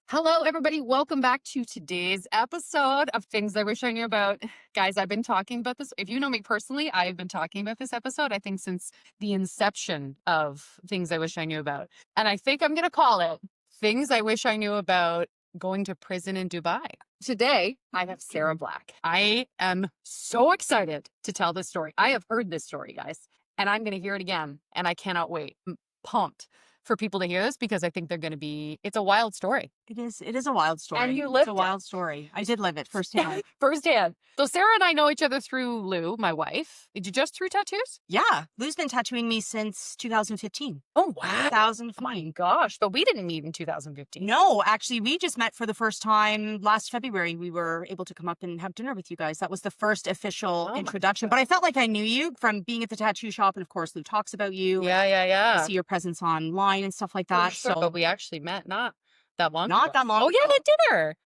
Hello, everybody. Welcome back to today's episode of Things I Wish I Knew About. Guys, I've been talking about this. If you know me personally, I've been talking about this episode, I think, since the inception of Things I Wish I Knew About. And I think I'm going to call it Things I Wish I Knew About Going to Prison in Dubai. Today, I have Sarah Black. I am so excited to tell this story. I have heard this story, guys, and I'm going to hear it again. And I cannot wait. I'm pumped for people to hear this because I think they're going to it's a wild story. It is a wild story. And you It's lived a it. wild story. I did live it firsthand. Firsthand. So Sarah and I know each other through Lou, my wife. Did you just through tattoos? Yeah. Lou's been tattooing me since 2015. Oh, wow. 2015. Oh my gosh. But we didn't meet in 2015. No, actually, we just met for the first time last February. We were able to come up and have dinner with you guys. That was the first official introduction. But I felt like I knew you from being at the tattoo shop. And of course, Lou talks about you. Yeah. I see your presence online and stuff like that. Sure. So, But we actually met not that long not ago. that long Oh, yeah, ago. the dinner.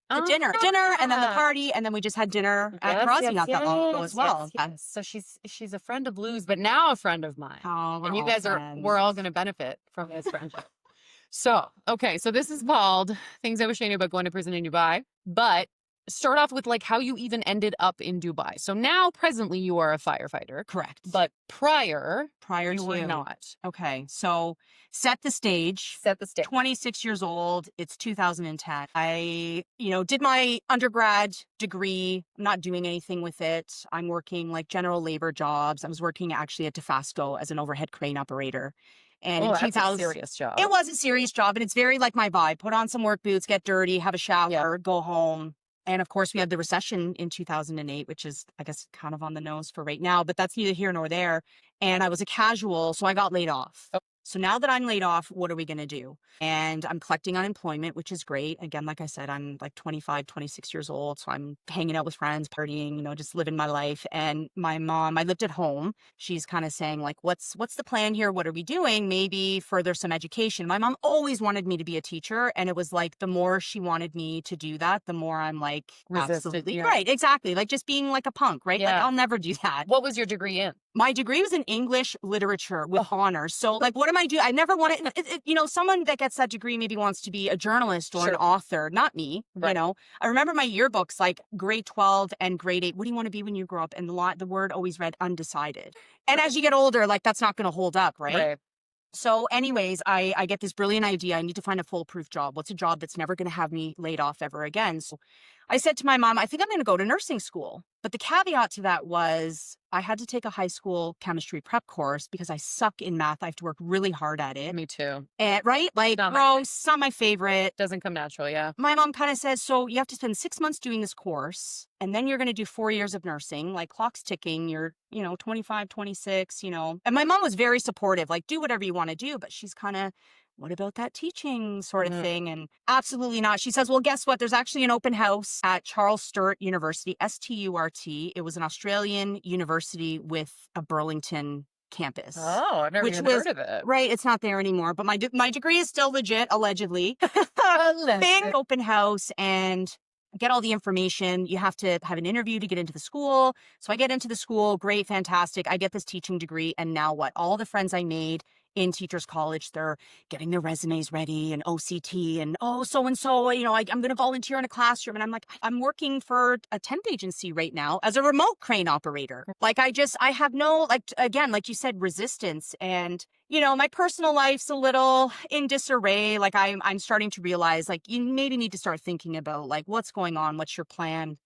Dinner, and then the party, and then we just had dinner at Karasi not that long ago as well. Yes. So she's a friend of Lou's, but now a friend of mine. Oh, And you guys we're all going to benefit from this friendship. So this is called Things I Wish I Knew About Going to Prison in Dubai. But start off with like how you even ended up in Dubai. So now presently you are a firefighter. Correct. But prior Prior you to were not. Okay, so set the stage. Set the stage. 26 years old. It's 2010. I, did my undergrad degree. I'm not doing anything with it. I'm working like general labor jobs. I was working actually at Dofasco as an overhead crane operator. And in That's 2000, a serious job. it was a serious job, and it's very like my vibe. Put on some work boots, get dirty, have a shower, go home. And of course, we had the recession in 2008, which is, I guess, kind of on the nose for right now, but that's neither here nor there. And I was a casual, so I got laid off. Oh. So now that I'm laid off, what are we going to do? And I'm collecting unemployment, which is great. Again, like I said, I'm like 25, 26 years old. So I'm hanging out with friends, partying, just living my life. And my mom, I lived at home. She's kind of saying like, what's the plan here? What are we doing? Maybe further some education. My mom always wanted me to be a teacher. And it was like, the more she wanted me to do that, the more I'm like, Resistant, absolutely. yeah. Right. Exactly. Like just being like a punk, right? Yeah. Like I'll never do that. What was your degree in? My degree was in English literature with honors. So like, what am I doing? I never wanted, someone that gets that degree maybe wants to be a journalist or an author, not me, Right. I remember my yearbooks, like grade 12 and grade 8. What do you want to be when you grow up? And the word always read undecided. And as you get older, like that's not going to hold up, right? So anyways, I get this brilliant idea. I need to find a foolproof job. What's a job that's never going to have me laid off ever again? So I said to my mom, I think I'm going to go to nursing school. But the caveat to that was I had to take a high school chemistry prep course because I suck in math. I have to work really hard at it. Me too. And, right? Like, gross, not my favorite. Doesn't come natural, yeah. My mom kind of says, so you have to spend 6 months doing this course, and then you're going to do 4 years of nursing. Like, clock's ticking. You're, 25, 26, And my mom was very supportive, like, do whatever you want to do. But she's kind of, what about that teaching sort of thing? And absolutely not. She says, well, guess what? There's actually an open house at Charles Sturt University, STURT. It was an Australian university with a Burlington campus. Oh, I've never even heard of it. Right. It's not there anymore. But my degree is still legit, allegedly. Allegedly. Big open house and get all the information. You have to have an interview to get into the school. So I get into the school. Great. Fantastic. I get this teaching degree. And now what? All the friends I made in teachers college, they're getting their resumes ready and OCT and so-and-so, I'm going to volunteer in a classroom. And I'm like, I'm working for a temp agency right now as a remote crane operator. Like I have no, again, like you said, resistance. And, my personal life's a little in disarray. Like I'm starting to realize like you maybe need to start thinking about like what's going on, what's your plan.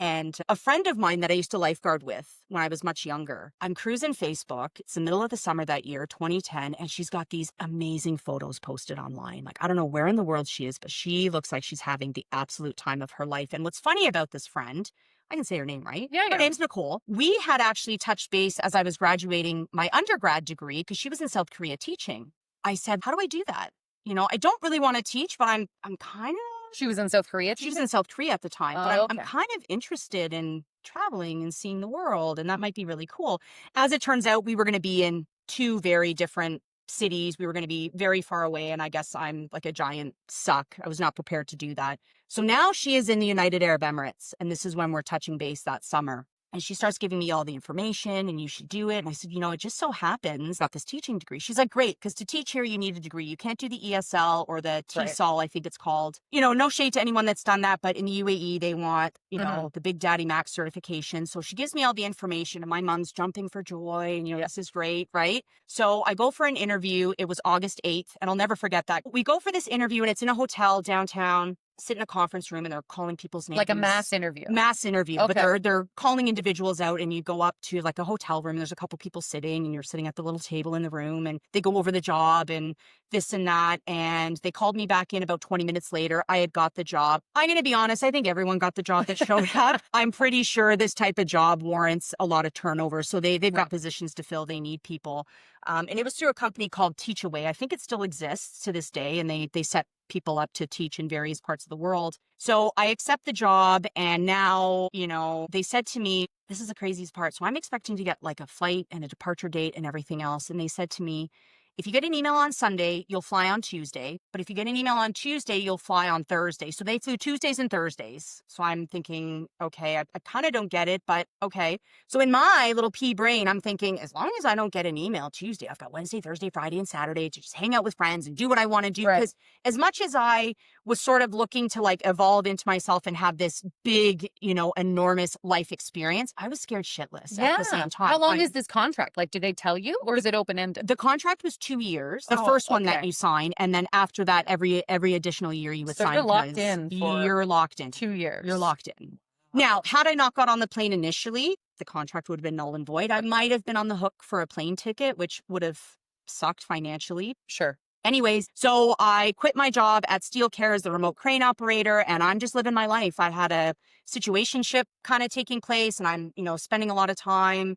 And a friend of mine that I used to lifeguard with when I was much younger, I'm cruising Facebook. It's the middle of the summer that year, 2010, and she's got these amazing photos posted online. Like, I don't know where in the world she is, but she looks like she's having the absolute time of her life. And what's funny about this friend, I can say her name, right? Yeah. Her name's Nicole. We had actually touched base as I was graduating my undergrad degree because she was in South Korea teaching. I said, how do I do that? I don't really want to teach, but I'm kind of. She was in South Korea? She was in South Korea at the time, but I'm okay. kind of interested in traveling and seeing the world, and that might be really cool. As it turns out, we were going to be in two very different cities. We were going to be very far away, and I guess I'm like a giant suck. I was not prepared to do that. So now she is in the United Arab Emirates, and this is when we're touching base that summer. And she starts giving me all the information and you should do it. And I said, it just so happens about this teaching degree. She's like, great, because to teach here, you need a degree. You can't do the ESL or the Right. TESOL, I think it's called. No shade to anyone that's done that, but in the UAE, they want, the Big Daddy Max certification. So she gives me all the information and my mom's jumping for joy. And, this is great, right? So I go for an interview. It was August 8th, and I'll never forget that. We go for this interview and it's in a hotel downtown. Sit in a conference room and they're calling people's names. Like a mass interview. Mass interview. Okay. But they're calling individuals out and you go up to like a hotel room. There's a couple people sitting and you're sitting at the little table in the room and they go over the job and this and that. And they called me back in about 20 minutes later. I had got the job. I'm going to be honest. I think everyone got the job that showed up. I'm pretty sure this type of job warrants a lot of turnover. So they've got positions to fill. They need people. And it was through a company called Teach Away. I think it still exists to this day. And they set people up to teach in various parts of the world. So I accept the job. And now, they said to me, this is the craziest part. So I'm expecting to get like a flight and a departure date and everything else. And they said to me, if you get an email on Sunday, you'll fly on Tuesday. But if you get an email on Tuesday, you'll fly on Thursday. So they flew Tuesdays and Thursdays. So I'm thinking, okay, I kind of don't get it, but okay. So in my little pea brain, I'm thinking, as long as I don't get an email Tuesday, I've got Wednesday, Thursday, Friday, and Saturday to just hang out with friends and do what I want to do. Because as much as I was sort of looking to like evolve into myself and have this big, enormous life experience, I was scared shitless at the same time. How long is this contract? Like, do they tell you or is it open-ended? The contract was 2 years. The first one that you sign. And then after that, every additional year you would sign. You're locked in. You're locked in. 2 years. You're locked in. Now, had I not got on the plane initially, the contract would have been null and void. I might have been on the hook for a plane ticket, which would have sucked financially. Sure. Anyways, so I quit my job at Steel Care as the remote crane operator, and I'm just living my life. I had a situationship kind of taking place, and I'm, spending a lot of time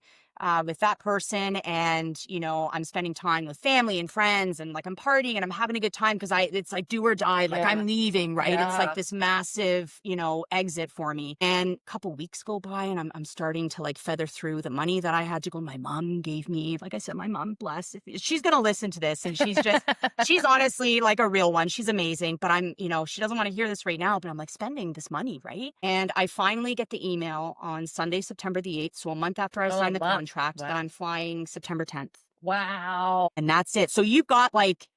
with that person. And, I'm spending time with family and friends and like I'm partying and I'm having a good time because it's like do or die. Like I'm leaving, right? It's like this massive, exit for me. And a couple weeks go by and I'm starting to like feather through the money that I had to go. My mom gave me, like I said, my mom, bless. She's going to listen to this and she's just, she's honestly like a real one. She's amazing. But I'm, she doesn't want to hear this right now, but I'm like spending this money, right? And I finally get the email on Sunday, September the 8th. So a month after I signed the contract that I'm flying September 10th. Wow. And that's it. So you've got like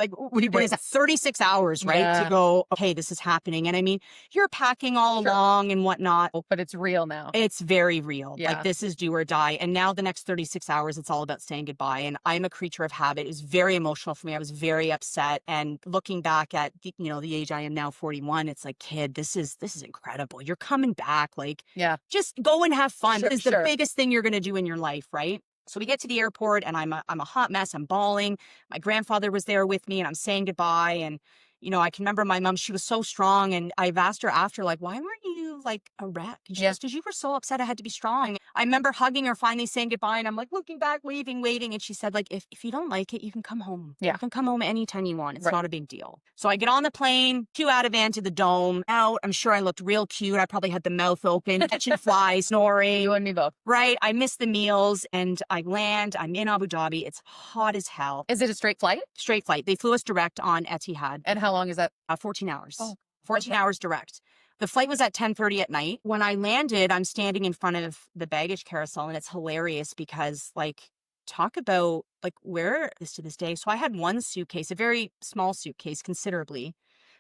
what is that, 36 hours, right? To go, okay, this is happening. And I mean, you're packing all along and whatnot. But it's real now. It's very real. Yeah. Like this is do or die. And now the next 36 hours, it's all about saying goodbye. And I'm a creature of habit. It was very emotional for me. I was very upset. And looking back at, the age I am now, 41, it's like, kid, this is incredible. You're coming back. Like, just go and have fun. This is the biggest thing you're going to do in your life, right? So we get to the airport and I'm a hot mess. I'm bawling. My grandfather was there with me and I'm saying goodbye. And, I can remember my mom, she was so strong. And I've asked her after, like, why weren't you like a wreck? And she goes, because you were so upset I had to be strong. I remember hugging her, finally saying goodbye. And I'm like looking back, waiting. And she said, like, if you don't like it, you can come home. You can come home anytime you want. It's not a big deal. So I get on the plane, 2 Ativan to the dome, out. I'm sure I looked real cute. I probably had the mouth open, catching flies, snoring. You and me both. Right. I missed the meals and I land. I'm in Abu Dhabi. It's hot as hell. Is it a straight flight? Straight flight. They flew us direct on Etihad. And how long is that? 14 hours. Oh, 14 hours direct. The flight was at 10:30 at night. When I landed, I'm standing in front of the baggage carousel and it's hilarious because like, talk about like where is to this day. So I had one suitcase, a very small suitcase considerably,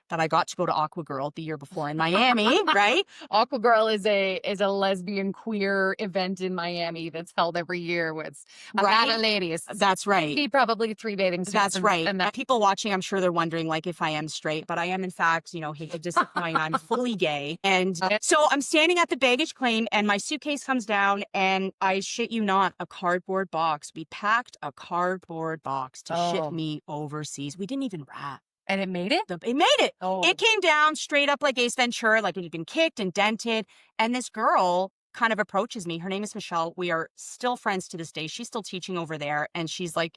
that I got to go to Aqua Girl the year before in Miami, right? Aqua Girl is a lesbian queer event in Miami that's held every year with a lot of ladies. That's right. Probably 3 bathing suits. That's right. And people watching, I'm sure they're wondering like if I am straight, but I am in fact, hate to disappoint, I'm fully gay. And so I'm standing at the baggage claim and my suitcase comes down and I shit you not, a cardboard box. We packed a cardboard box to ship me overseas. We didn't even wrap. And it made it? It made it. It came down straight up like Ace Ventura, like it had been kicked and dented. And this girl kind of approaches me. Her name is Michelle. We are still friends to this day. She's still teaching over there. And she's like,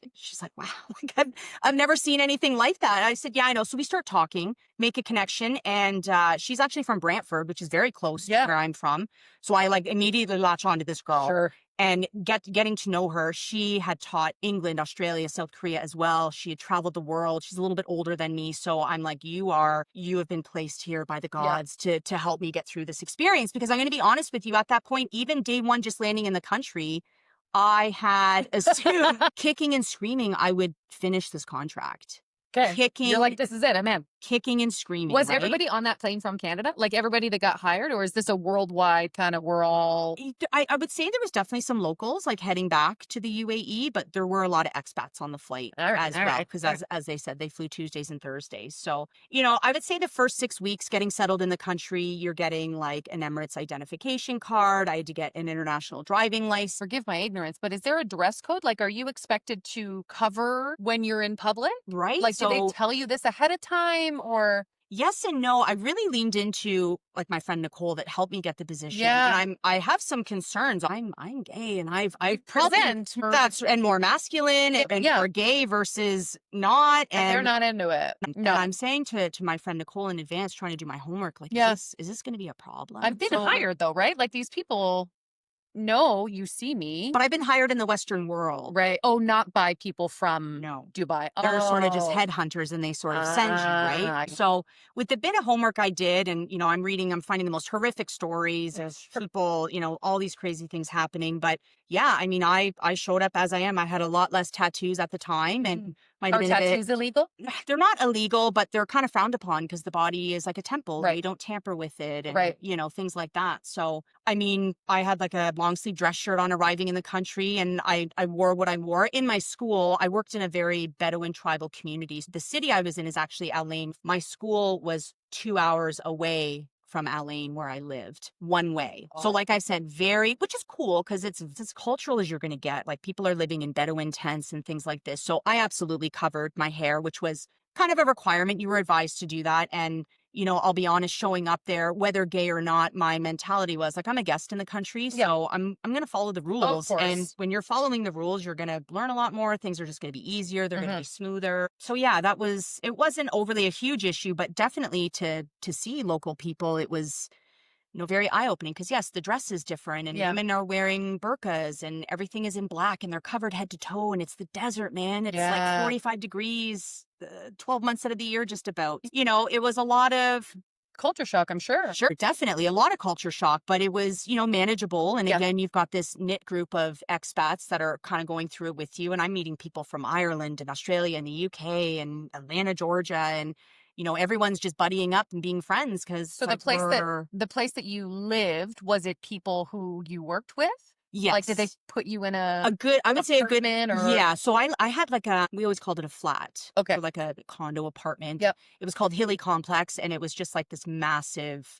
wow, like I've never seen anything like that. And I said, yeah, I know. So we start talking, make a connection. And she's actually from Brantford, which is very close to where I'm from. So I like immediately latch onto this girl. Sure. and getting to know her. She had taught England, Australia, South Korea as well. She had traveled the world. She's a little bit older than me. So I'm like, you have been placed here by the Yeah. gods to help me get through this experience. Because I'm going to be honest with you, at that point, even day one, just landing in the country, I had assumed kicking and screaming I would finish this contract. Okay. You're like, Kicking, this is it. I'm in. kicking and screaming, Was right? everybody on that plane from Canada? Like everybody that got hired, or is this a worldwide kind of we're all I would say there was definitely some locals like heading back to the UAE, but there were a lot of expats on the flight all right, as all well. right. Because as they said, they flew Tuesdays and Thursdays. So, I would say the first 6 weeks getting settled in the country, you're getting like an Emirates identification card. I had to get an international driving license. Forgive my ignorance, but is there a dress code? Like, are you expected to cover when you're in public? Right. Like, did they So tell you this ahead of time or? yes and no. I really leaned into like my friend Nicole that helped me get the position. Yeah. And I have some concerns. I'm gay and I've Present or- that's and more masculine and Yeah. more gay versus not. And they're not into it. And No. I'm saying to my friend Nicole in advance, trying to do my homework, like, Yeah. is this going to be a problem? I've been So, hired though, right? Like these people know you see me. but I've been hired in the Western world. Right. Oh, not by people from No. Dubai. They're sort of just Oh. headhunters and they sort of send you, right? Ah. So with the bit of homework I did, and I'm finding the most horrific stories of people, all these crazy things happening. But yeah, I mean, I showed up as I am. I had a lot less tattoos at the time and might have Are been a bit. tattoos illegal? They're not illegal, but they're kind of frowned upon because the body is like a temple. Right. You don't tamper with it and, Right. things like that. So, I mean, I had like a long sleeve dress shirt on arriving in the country and I wore what I wore. In my school, I worked in a very Bedouin tribal community. The city I was in is actually Al Ain. My school was 2 hours away from Al Ain where I lived one way. So like I said, which is cool because it's as cultural as you're going to get. Like people are living in Bedouin tents and things like this. So I absolutely covered my hair, which was kind of a requirement. You were advised to do that. And, I'll be honest, showing up there, whether gay or not, my mentality was like, I'm a guest in the country. So I'm going to follow the rules. course. And when you're following the rules, you're going to learn a lot more. Things are just going to be easier. They're going to be smoother. So yeah, it wasn't overly a huge issue, but definitely to see local people, it was very eye-opening because yes, the dress is different and women are wearing burqas and everything is in black and they're covered head to toe and it's the desert, man. It's like 45 degrees, 12 months out of the year, just about. It was a lot of Culture shock, I'm sure. Sure, definitely a lot of culture shock, but it was, manageable. And again, you've got this knit group of expats that are kind of going through it with you. And I'm meeting people from Ireland and Australia and the UK and Atlanta, Georgia, and everyone's just buddying up and being friends because So the place that you lived, was it people who you worked with? Yes. Like, did they put you in I would say a good, apartment or? yeah. So I had like we always called it a flat. Okay. So like a condo apartment. Yep. It was called Hilly Complex and it was just like this massive,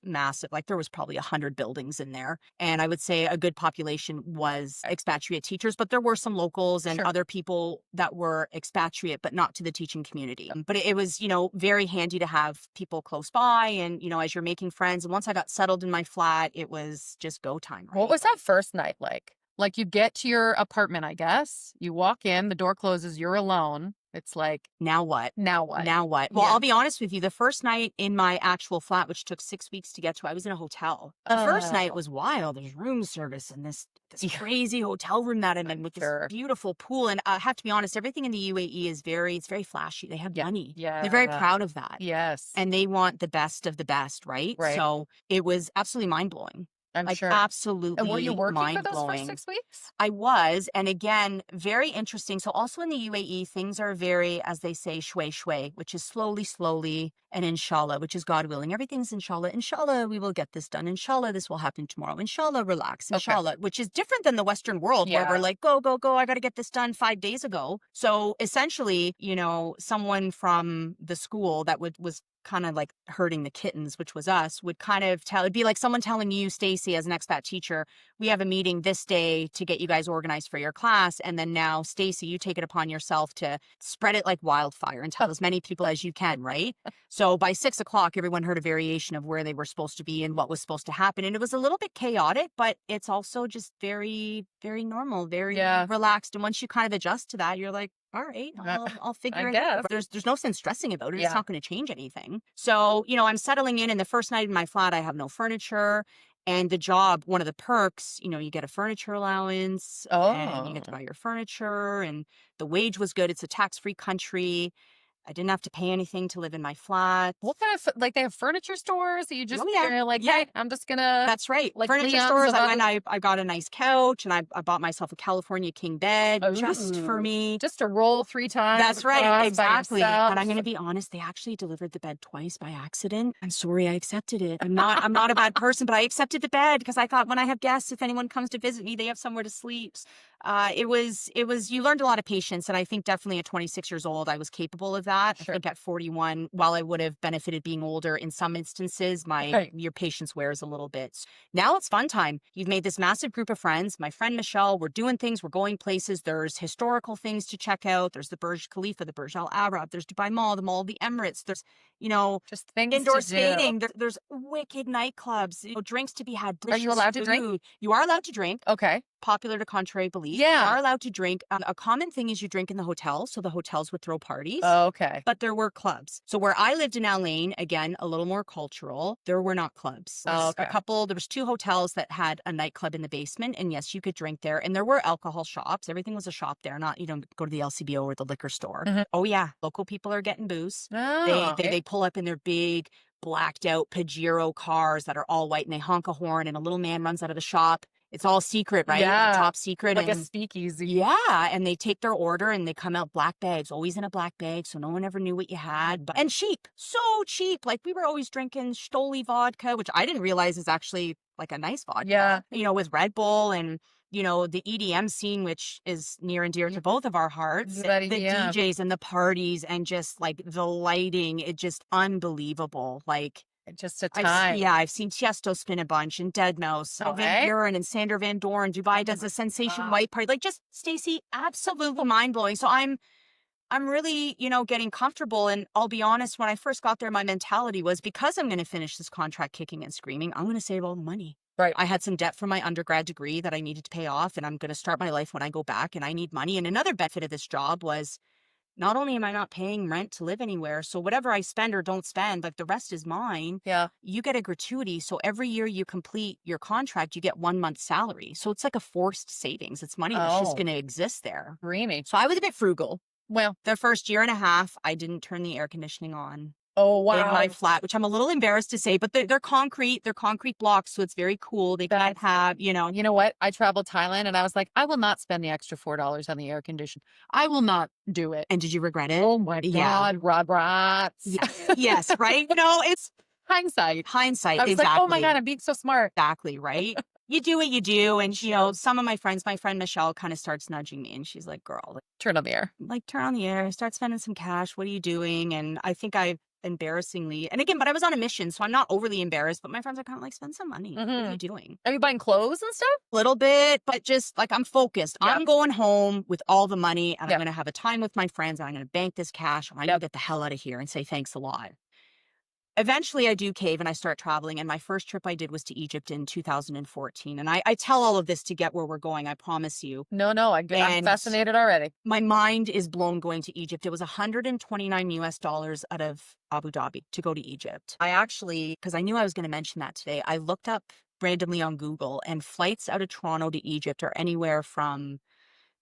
like there was probably 100 buildings in there. And I would say a good population was expatriate teachers, but there were some locals and Sure. other people that were expatriate, but not to the teaching community. But it was, very handy to have people close by and, as you're making friends. And once I got settled in my flat, it was just go time. Right? What was that first night like? Like you get to your apartment, I guess. You walk in, the door closes, you're alone. It's like, Now what? now what? Now what? Well, Yeah. I'll be honest with you. The first night in my actual flat, which took 6 weeks to get to, I was in a hotel. The first night was wild. There's room service in this crazy hotel room that I'm in with Sure. this beautiful pool. And I have to be honest, everything in the UAE is it's very flashy. They have money. Yeah. They're very proud of that. Yes. And they want the best of the best, right? Right. So it was absolutely mind blowing. I'm Like sure. absolutely And were you working for those mind-blowing. first 6 weeks? I was. And again, very interesting. So also in the UAE, things are very, as they say, shway shway, which is slowly, slowly, and inshallah, which is God willing. Everything's inshallah. Inshallah, we will get this done. Inshallah, this will happen tomorrow. Inshallah, relax. Okay. Inshallah, which is different than the Western world where Yeah. we're like, go, go, go. I got to get this done 5 days ago. So essentially, someone from the school that was kind of like herding the kittens, which was us, would kind of it'd be like someone telling you, Stacey, as an expat teacher, we have a meeting this day to get you guys organized for your class. And then now, Stacey, you take it upon yourself to spread it like wildfire and tell as many people as you can, right? So by 6 o'clock, everyone heard a variation of where they were supposed to be and what was supposed to happen. And it was a little bit chaotic, but it's also just very, very normal, very relaxed. And once you kind of adjust to that, you're like, all right, I'll figure it out. There's no sense stressing about it. It's not going to change anything. So, I'm settling in the first night in my flat, I have no furniture. And the job, one of the perks, you get a furniture allowance and you get to Oh. buy your furniture, and the wage was good. It's a tax-free country. I didn't have to pay anything to live in my flat. What kind of like they have furniture stores that you just Oh, yeah. you're like, Yeah. hey, I'm just gonna That's right. like Furniture Leon's stores, of I other went, I got a nice couch, and I bought myself a California king bed just for Ooh, me. just to roll 3 times That's right, across by exactly. yourself. And I'm gonna be honest, they actually delivered the bed twice by accident. I'm sorry I accepted it. I'm not a bad person, but I accepted the bed because I thought when I have guests, if anyone comes to visit me, they have somewhere to sleep. It was you learned a lot of patience, and I think definitely at 26 years old, I was capable of that. I Sure. think at 41, while I would have benefited being older in some instances, Right. your patience wears a little bit. Now it's fun time. You've made this massive group of friends. My friend Michelle, we're doing things, we're going places. There's historical things to check out. There's the Burj Khalifa, the Burj Al Arab, there's Dubai Mall, the Mall of the Emirates. There's, you know, Just things indoor to do. skating. There's wicked nightclubs, drinks to be had, Are you delicious allowed to drink? food. You are allowed to drink. Okay. Popular to contrary belief. You Yeah. are allowed to drink. A common thing is you drink in the hotel. So the hotels would throw parties. Okay. But there were clubs. So where I lived in Al Ain, again, a little more cultural, there were not clubs. Okay. There was 2 hotels that had a nightclub in the basement. And yes, you could drink there. And there were alcohol shops. Everything was a shop there, not, go to the LCBO or the liquor store. Mhm. Oh, yeah. Local people are getting booze. Oh, They pull up in their big, blacked out Pajero cars that are all white, and they honk a horn, and a little man runs out of the shop. It's all secret, right? yeah. Top secret. Like a And speakeasy. yeah, and they take their order and they come out black bags, always in a black bag, so no one ever knew what you had. And cheap, so cheap. Like we were always drinking Stoli vodka, which I didn't realize is actually like a nice vodka. Yeah. With Red Bull and the EDM scene, which is near and dear to both of our hearts. That The EDM. DJs and the parties and just like the lighting, it just unbelievable. Like Just a time. I've seen Tiesto spin a bunch and Deadmau5, Van Okay. Buren and Sander Van Doren. Dubai does a Sensation Wow. White party. Like just Stacey, absolutely mind blowing. So I'm really, getting comfortable. And I'll be honest, when I first got there, my mentality was because I'm going to finish this contract kicking and screaming, I'm going to save all the money. Right. I had some debt from my undergrad degree that I needed to pay off, and I'm going to start my life when I go back, and I need money. And another benefit of this job was not only am I not paying rent to live anywhere, so whatever I spend or don't spend, like the rest is mine. Yeah. You get a gratuity. So every year you complete your contract, you get 1 month's salary. So it's like a forced savings. It's money that's just Oh. going to exist there. Dreamy. So I was a bit frugal. Well, The first year and a half, I didn't turn the air conditioning on oh in my wow. flat, which I'm a little embarrassed to say, but they're concrete. They're concrete blocks, so it's very cool. They can't have, You know what? I traveled Thailand and I was like, I will not spend the extra $4 on the air condition. I will not do it. And did you regret it? Oh my Yeah. God, Roberts. Yes, right? It's Hindsight. hindsight. I was Exactly. like, oh my God, I'm being so smart. Exactly, right? You do what you do. And, some of my friend Michelle kind of starts nudging me, and she's like, girl, Turn on the air. turn on the air, start spending some cash. What are you doing? And I think I embarrassingly, and again, but I was on a mission, so I'm not overly embarrassed, but my friends are kind of like, spend some money. What are you doing? Are you buying clothes and stuff? A little bit, but just like I'm focused. Yep. I'm going home with all the money, and Yep. I'm going to have a time with my friends, and I'm going to bank this cash, and I'm going Yep. to get the hell out of here and say thanks a lot. Eventually, I do cave and I start traveling. And my first trip I did was to Egypt in 2014. And I tell all of this to get where we're going, I promise you. No, I'm And- fascinated already. My mind is blown going to Egypt. It was $129 out of Abu Dhabi to go to Egypt. I actually, because I knew I was going to mention that today, I looked up randomly on Google, and flights out of Toronto to Egypt are anywhere from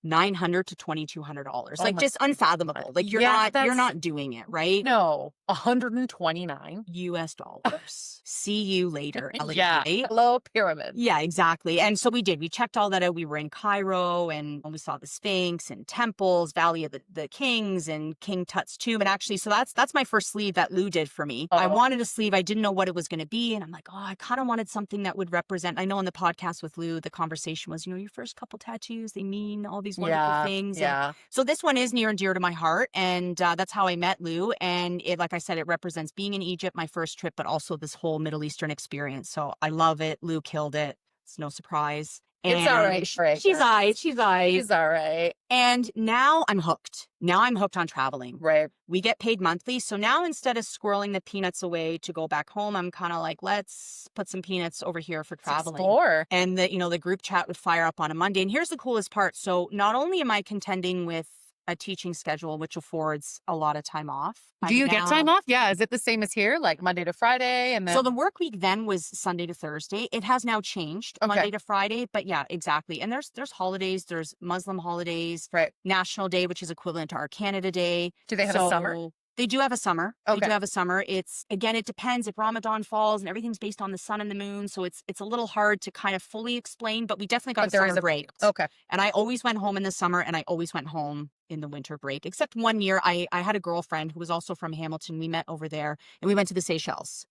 $900 to $2,200. Oh Like my just unfathomable. Like you're Yeah, you're that's- not doing it, right? No, 129. US dollars. See you later, Ellie, Yeah. right? Hello, pyramid. Yeah, exactly. And so we did. We checked all that out. We were in Cairo, and we saw the Sphinx and temples, Valley of the Kings, and King Tut's tomb. And actually, so that's my first sleeve that Lou did for me. I Oh. wanted a sleeve. I didn't know what it was going to be. And I'm like, I kind of wanted something that would represent. I know in the podcast with Lou, the conversation was, your first couple tattoos, they mean all these wonderful things. And Yeah. so this one is near and dear to my heart. And that's how I met Lou. And it, like I said, it represents being in Egypt, my first trip, but also this whole Middle Eastern experience. So I love it. Lou killed it. It's no surprise. It's all right, Shrek. She's eyes. She's eyes. He's all right. And now I'm hooked. Now I'm hooked on traveling. Right. We get paid monthly. So now instead of squirreling the peanuts away to go back home, I'm kind of like, let's put some peanuts over here for traveling. Explore. And the group chat would fire up on a Monday. And here's the coolest part. So not only am I contending with a teaching schedule, which affords a lot of time off. Do you get time Now, off? Yeah. Is it the same as here, like Monday to Friday, and so the then work week then was Sunday to Thursday. It has now changed okay, Monday to Friday, but yeah, exactly. And there's holidays, there's Muslim holidays, right? National Day, which is equivalent to our Canada Day. Do they have a summer? So they do have a summer. They Okay, do have a summer. It's again, it depends if Ramadan falls and everything's based on the sun and the moon. So it's a little hard to kind of fully explain, but we definitely got but a there is summer a break. okay. And I always went home in the summer and I always went home in the winter break. Except one year I had a girlfriend who was also from Hamilton. We met over there and we went to the Seychelles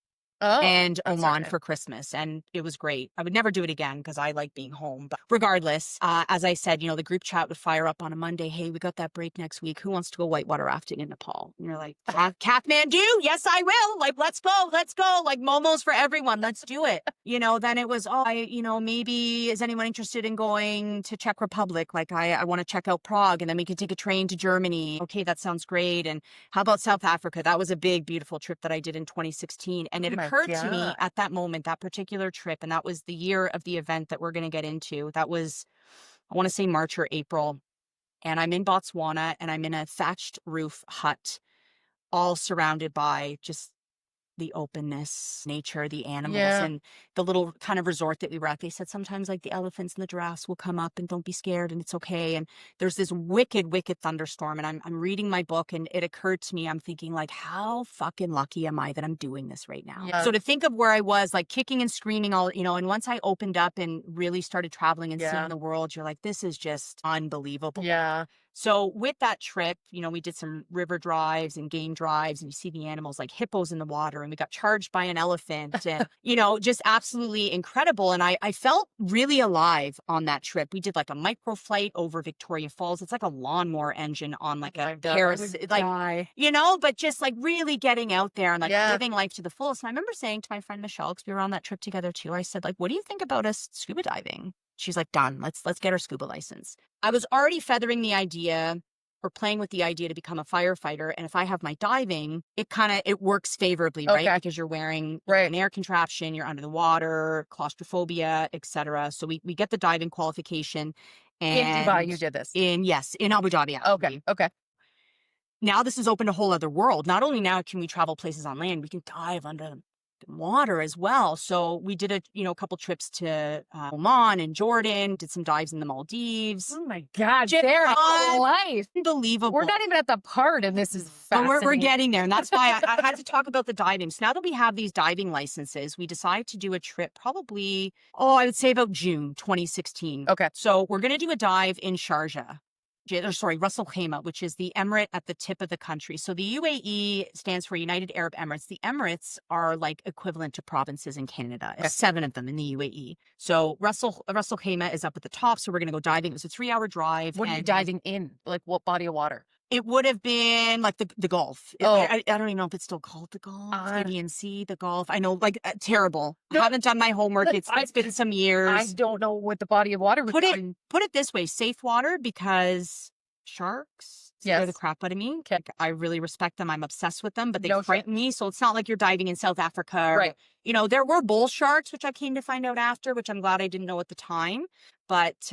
Oh, and that's very Oman nice. for Christmas. And it was great. I would never do it again because I like being home. But regardless, as I said, the group chat would fire up on a Monday. Hey, we got that break next week. Who wants to go whitewater rafting in Nepal? And you're like, Kathmandu? Yes, I will. Like, let's go. Let's go. Like momos for everyone. Let's do it. Then it was, maybe is anyone interested in going to Czech Republic? Like, I want to check out Prague and then we could take a train to Germany. Okay, that sounds great. And how about South Africa? That was a big, beautiful trip that I did in 2016. And it Oh my occurred to me God. at that moment, that particular trip, and that was the year of the event that we're going to get into. That was, I want to say March or April. And I'm in Botswana and I'm in a thatched roof hut, all surrounded by just the openness, nature, the animals, Yeah. and the little kind of resort that we were at. They said sometimes like the elephants and the giraffes will come up and don't be scared and it's okay. And there's this wicked, wicked thunderstorm. And I'm reading my book and it occurred to me, I'm thinking like, how fucking lucky am I that I'm doing this right now? Yeah. So to think of where I was like kicking and screaming all, and once I opened up and really started traveling and Yeah. seeing the world, you're like, this is just unbelievable. Yeah. So with that trip, we did some river drives and game drives and you see the animals like hippos in the water and we got charged by an elephant and, just absolutely incredible. And I felt really alive on that trip. We did like a micro flight over Victoria Falls. It's like a lawnmower engine on like a Paris, like, but just like really getting out there and like Yeah. living life to the fullest. And I remember saying to my friend Michelle, because we were on that trip together too, I said like, what do you think about us scuba diving? She's like, done. Let's get our scuba license. I was already feathering the idea or playing with the idea to become a firefighter. And if I have my diving, it works favorably, right? Okay. Because you're wearing Right. an air contraption, you're under the water, claustrophobia, etc. So we get the diving qualification. In Dubai, you And did this. in Abu Dhabi. Okay. Okay. Now this has opened a whole other world. Not only now can we travel places on land, we can dive under the water as well. So we did a couple trips to Oman and Jordan, did some dives in the Maldives. Oh my God, Just Sarah, life. unbelievable. We're not even at the part, and this is But fascinating. we're getting there. And that's why I had to talk about the diving. So now that we have these diving licenses, we decided to do a trip probably, I would say about June 2016. Okay. So we're going to do a dive in Sharjah. Ras Al Khaimah, which is the emirate at the tip of the country. So the UAE stands for United Arab Emirates. The Emirates are like equivalent to provinces in Canada. There's 7 of them in the UAE. So Ras Al Khaimah is up at the top. So we're going to go diving. It was a 3-hour drive. What are you diving in? Like what body of water? It would have been like the Gulf. Oh. I don't even know if it's still called the Gulf. Aegean Sea, the Gulf. I know, like terrible. No. I haven't done my homework. It's been some years. I don't know what the body of water was. Put it this way: safe water, because sharks scare the crap out of me. Okay. Like, I really respect them. I'm obsessed with them, but they No frighten me. So it's not like you're diving in South Africa. Right. There were bull sharks, which I came to find out after, which I'm glad I didn't know at the time. But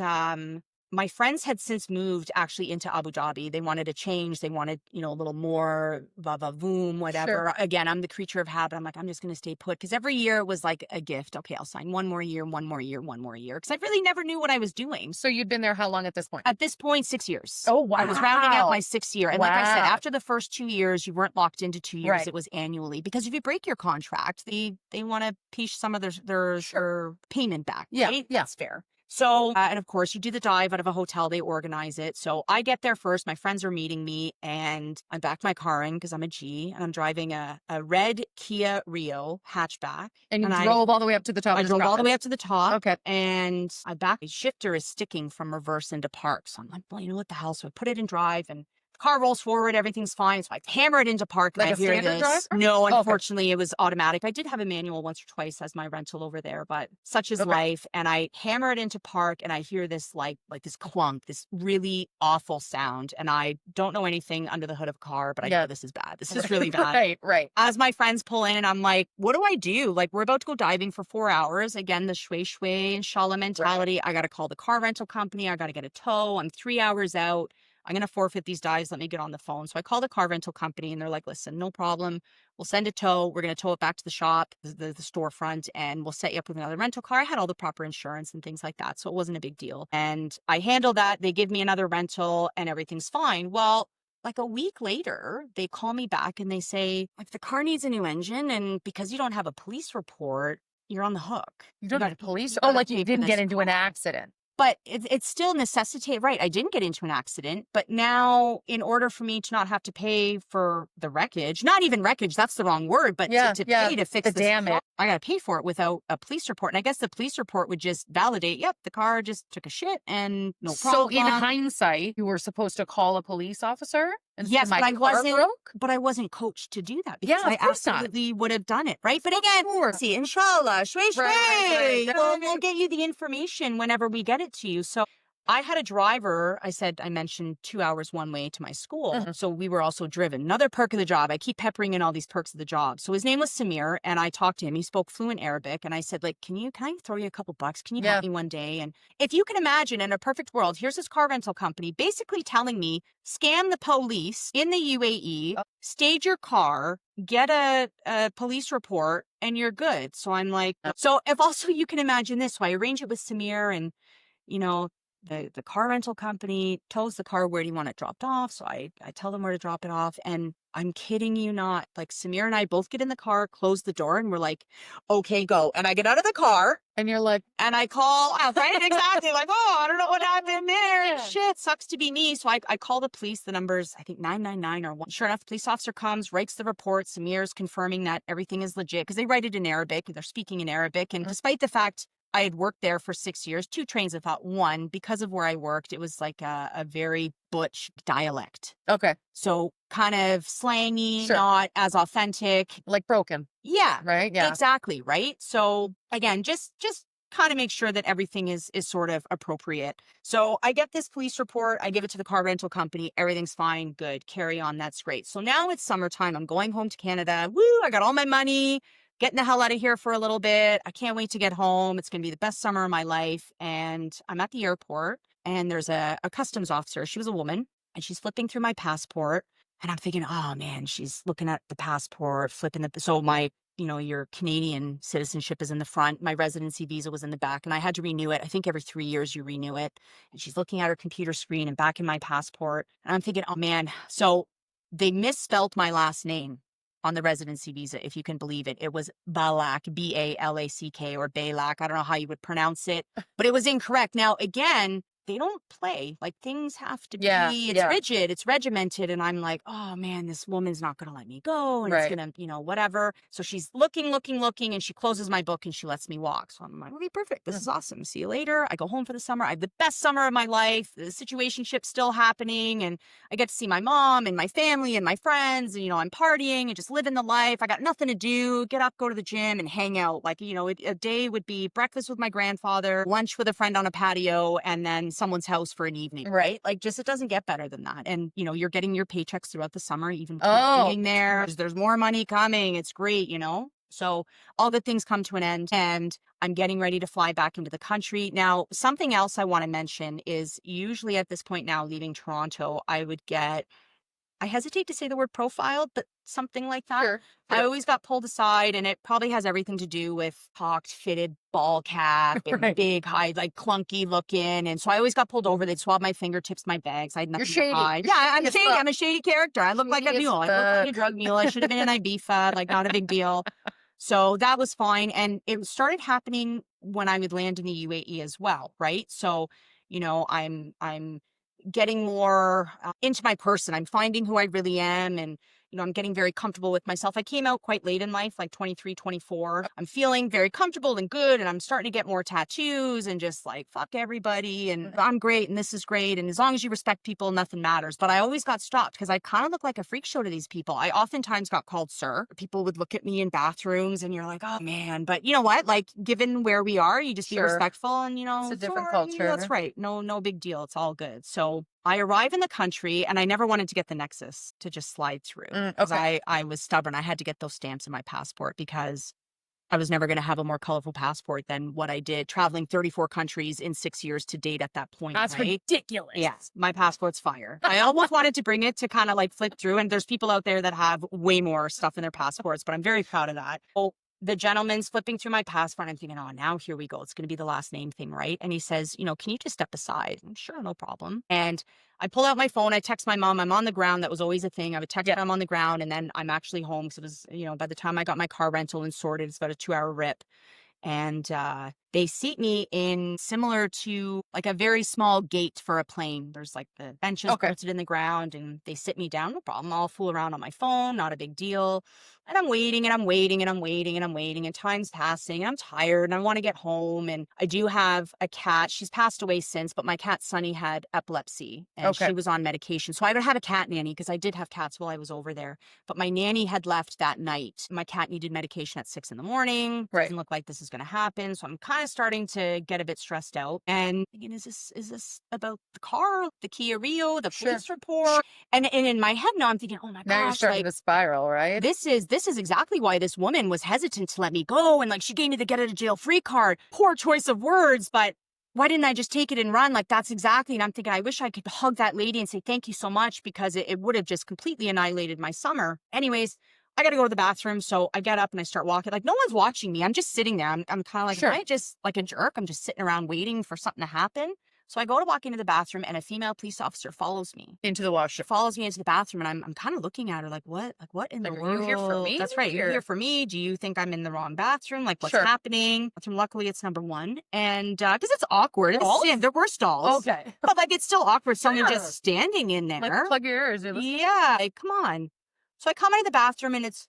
my friends had since moved actually into Abu Dhabi. They wanted a change. They wanted, a little more va-va-voom, whatever. Sure. Again, I'm the creature of habit. I'm like, I'm just going to stay put. Because every year it was like a gift. Okay, I'll sign one more year, one more year, one more year. Because I really never knew what I was doing. So you'd been there how long at this point? At this point, 6 years. Oh, wow. I was rounding out my 6th year. And like I said, Wow. after the first 2 years, you weren't locked into 2 years. Right. It was annually. Because if you break your contract, they want to piece some of their payment back. Yeah, Right? yeah. That's fair. So, and of course, you do the dive out of a hotel. They organize it. So I get there first. My friends are meeting me, and I backed my car in because I'm a G, and I'm driving a red Kia Rio hatchback. And you drove all the way up to the top. I of the drove all the mountain. way up to the top. Okay. And I back. The shifter is sticking from reverse into park. So I'm like, well, you know what the hell? So I put it in drive and the car rolls forward. Everything's fine. So I hammer it into park. Like and a I hear standard this. drive? No, Okay. unfortunately, it was automatic. I did have a manual once or twice as my rental over there, but such is Okay. life. And I hammer it into park and I hear this like this clunk, this really awful sound. And I don't know anything under the hood of a car, but I know this is bad. This is really bad. Right. As my friends pull in and I'm like, what do I do? Like, we're about to go diving for 4 hours. Again, the shui, inshallah mentality. I got to call the car rental company. I got to get a tow. I'm 3 hours out. I'm going to forfeit these dives. Let me get on the phone. So I call the car rental company and they're like, listen, no problem. We'll send a tow. We're going to tow it back to the shop, the storefront, and we'll set you up with another rental car. I had all the proper insurance and things like that. So it wasn't a big deal. And I handle that. They give me another rental and everything's fine. Well, like a week later, they call me back and they say, like, the car needs a new engine. And because you don't have a police report, you're on the hook. You don't gotta- have police? you Oh, gotta like pay you for didn't get this into an car. accident. But it still necessitates, right, I didn't get into an accident, but now in order for me to not have to pay for the wreckage, not even wreckage, that's the wrong word, but to pay to fix the this damage. car, I got to pay for it without a police report. And I guess the police report would just validate, yep, the car just took a shit and no So in problem. hindsight, you were supposed to call a police officer and say, Yes, my but I car wasn't. broke? But I wasn't coached to do that Yeah, because of I course not. absolutely would have done it, right? But again, course. see, inshallah, shway, Right. shway. We'll get you the information whenever we get it to you. So I had a driver. I mentioned 2 hours one way to my school. Mhm. So we were also driven. Another perk of the job. I keep peppering in all these perks of the job. So his name was Samir, and I talked to him. He spoke fluent Arabic, and I said, like, can I throw you a couple bucks? Can you Yeah. help me one day? And if you can imagine, in a perfect world, here's this car rental company basically telling me, scam the police in the UAE, Oh. stage your car, get a police report, and you're good. So I'm like, Yep. so if also you can imagine this, so I arrange it with Samir, and you know, the car rental company tows the car, where do you want it dropped off? So I tell them where to drop it off. And I'm kidding you not, like Samir and I both get in the car, close the door, and we're like, okay, go. And I get out of the car And you're like, and I call, right? Exactly. Like, oh, I don't know what happened there. Yeah. Shit, sucks to be me. So I call the police. The number's, I think, 999 or one. Sure enough, the police officer comes, writes the report. Samir's confirming that everything is legit because they write it in Arabic. They're speaking in Arabic. And despite the fact I had worked there for 6 years, 2 trains of thought. One, because of where I worked, it was like a very butch dialect. okay, So kind of slangy, Sure. not as authentic. like broken, Yeah, right? Yeah. exactly. Right. So again, just kind of make sure that everything is sort of appropriate. So I get this police report. I give it to the car rental company. Everything's fine. Good. Carry on. That's great. So now it's summertime. I'm going home to Canada. Woo. I got all my money. Getting the hell out of here for a little bit. I can't wait to get home. It's going to be the best summer of my life. And I'm at the airport and there's a customs officer. She was a woman and she's flipping through my passport. And I'm thinking, oh man, she's looking at the passport, flipping so my, your Canadian citizenship is in the front. My residency visa was in the back and I had to renew it. I think every 3 years you renew it. And she's looking at her computer screen and back in my passport. And I'm thinking, oh man, so they misspelled my last name on the residency visa, if you can believe it. It was Balak, Balack, or Balak. I don't know how you would pronounce it, but it was incorrect. Now, again, they don't play. Like things have to be, it's rigid, it's regimented. And I'm like, oh man, this woman's not going to let me go. And Right. it's going to, whatever. So she's looking, and she closes my book and she lets me walk. So I'm like, okay, perfect. This is awesome. See you later. I go home for the summer. I have the best summer of my life. The situationship's still happening. And I get to see my mom and my family and my friends. And, I'm partying and just living the life. I got nothing to do. Get up, go to the gym and hang out. Like, a day would be breakfast with my grandfather, lunch with a friend on a patio, and then someone's house for an evening, right? Like, just it doesn't get better than that. And, you're getting your paychecks throughout the summer, even being there. There's more money coming. It's great, So all good things come to an end, and I'm getting ready to fly back into the country. Now, something else I want to mention is usually at this point now, leaving Toronto, I hesitate to say the word profiled, but something like that. Sure. I always got pulled aside, and it probably has everything to do with cocked, fitted ball cap and Right. big, high, like clunky looking. And so I always got pulled over. They'd swab my fingertips, my bags. I had nothing shady. to hide. You're Yeah, I'm shady as shady. fuck. I'm a shady character. I look like a Shady as mule. I look like a fuck. drug mule. I should have been in Ibiza. Like, not a big deal. So that was fine. And it started happening when I would land in the UAE as well, right? So, I'm getting more into my person. I'm finding who I really am. And, I'm getting very comfortable with myself. I came out quite late in life, like 23, 24. I'm feeling very comfortable and good. And I'm starting to get more tattoos and just like, fuck everybody. And I'm great. And this is great. And as long as you respect people, nothing matters. But I always got stopped because I kind of look like a freak show to these people. I oftentimes got called sir. People would look at me in bathrooms and you're like, oh man. But you know what? Like, given where we are, you just be Sure. respectful and, It's a different sorry, culture. That's right. No big deal. It's all good. So I arrive in the country and I never wanted to get the Nexus to just slide through. Because Okay. I was stubborn. I had to get those stamps in my passport because I was never going to have a more colorful passport than what I did, traveling 34 countries in 6 years to date at that point, That's right? ridiculous. Yeah, my passport's fire. I almost wanted to bring it to kind of like flip through, and there's people out there that have way more stuff in their passports, but I'm very proud of that. Oh, the gentleman's flipping through my passport. I'm thinking, oh, now here we go. It's going to be the last name thing, right? And he says, can you just step aside? I'm sure, no problem. And I pull out my phone. I text my mom. I'm on the ground. That was always a thing. I would text her I'm on the ground, and then I'm actually home because it was, by the time I got my car rental and sorted, it's about a 2-hour rip. And they seat me in similar to like a very small gate for a plane. There's like the benches bolted in the ground, and they sit me down. No problem. I'll fool around on my phone. Not a big deal. And I'm waiting and I'm waiting and I'm waiting and I'm waiting, and time's passing, and I'm tired and I want to get home. And I do have a cat. She's passed away since, but my cat Sunny had epilepsy and she was on medication. So I would have a cat nanny because I did have cats while I was over there. But my nanny had left that night. My cat needed medication at 6 a.m. Doesn't look like this is going to happen. So I'm kind of starting to get a bit stressed out. And thinking, is this about the car, the Kia Rio, the police report? And in my head now I'm thinking, oh my gosh, now you're starting to spiral, right? This is exactly why this woman was hesitant to let me go. And like, she gave me the get out of jail free card. Poor choice of words, but why didn't I just take it and run? Like, that's exactly. And I'm thinking, I wish I could hug that lady and say, thank you so much, because it would have just completely annihilated my summer. Anyways, I got to go to the bathroom. So I get up and I start walking. Like, no one's watching me. I'm just sitting there. I'm kind of like, am I just like a jerk? I'm just sitting around waiting for something to happen. So I go to walk into the bathroom, and a female police officer follows me into the washroom. Follows me into the bathroom, and I'm kind of looking at her like, what? Like, what in the world? Are you here for me? That's right. You're here for me. Do you think I'm in the wrong bathroom? Like, what's happening? Bathroom, luckily, it's number 1. And because it's awkward. There were stalls. Okay. But like, it's still awkward. Someone just standing in there. Like, plug your ears. Yeah. Like, come on. So I come into the bathroom, and it's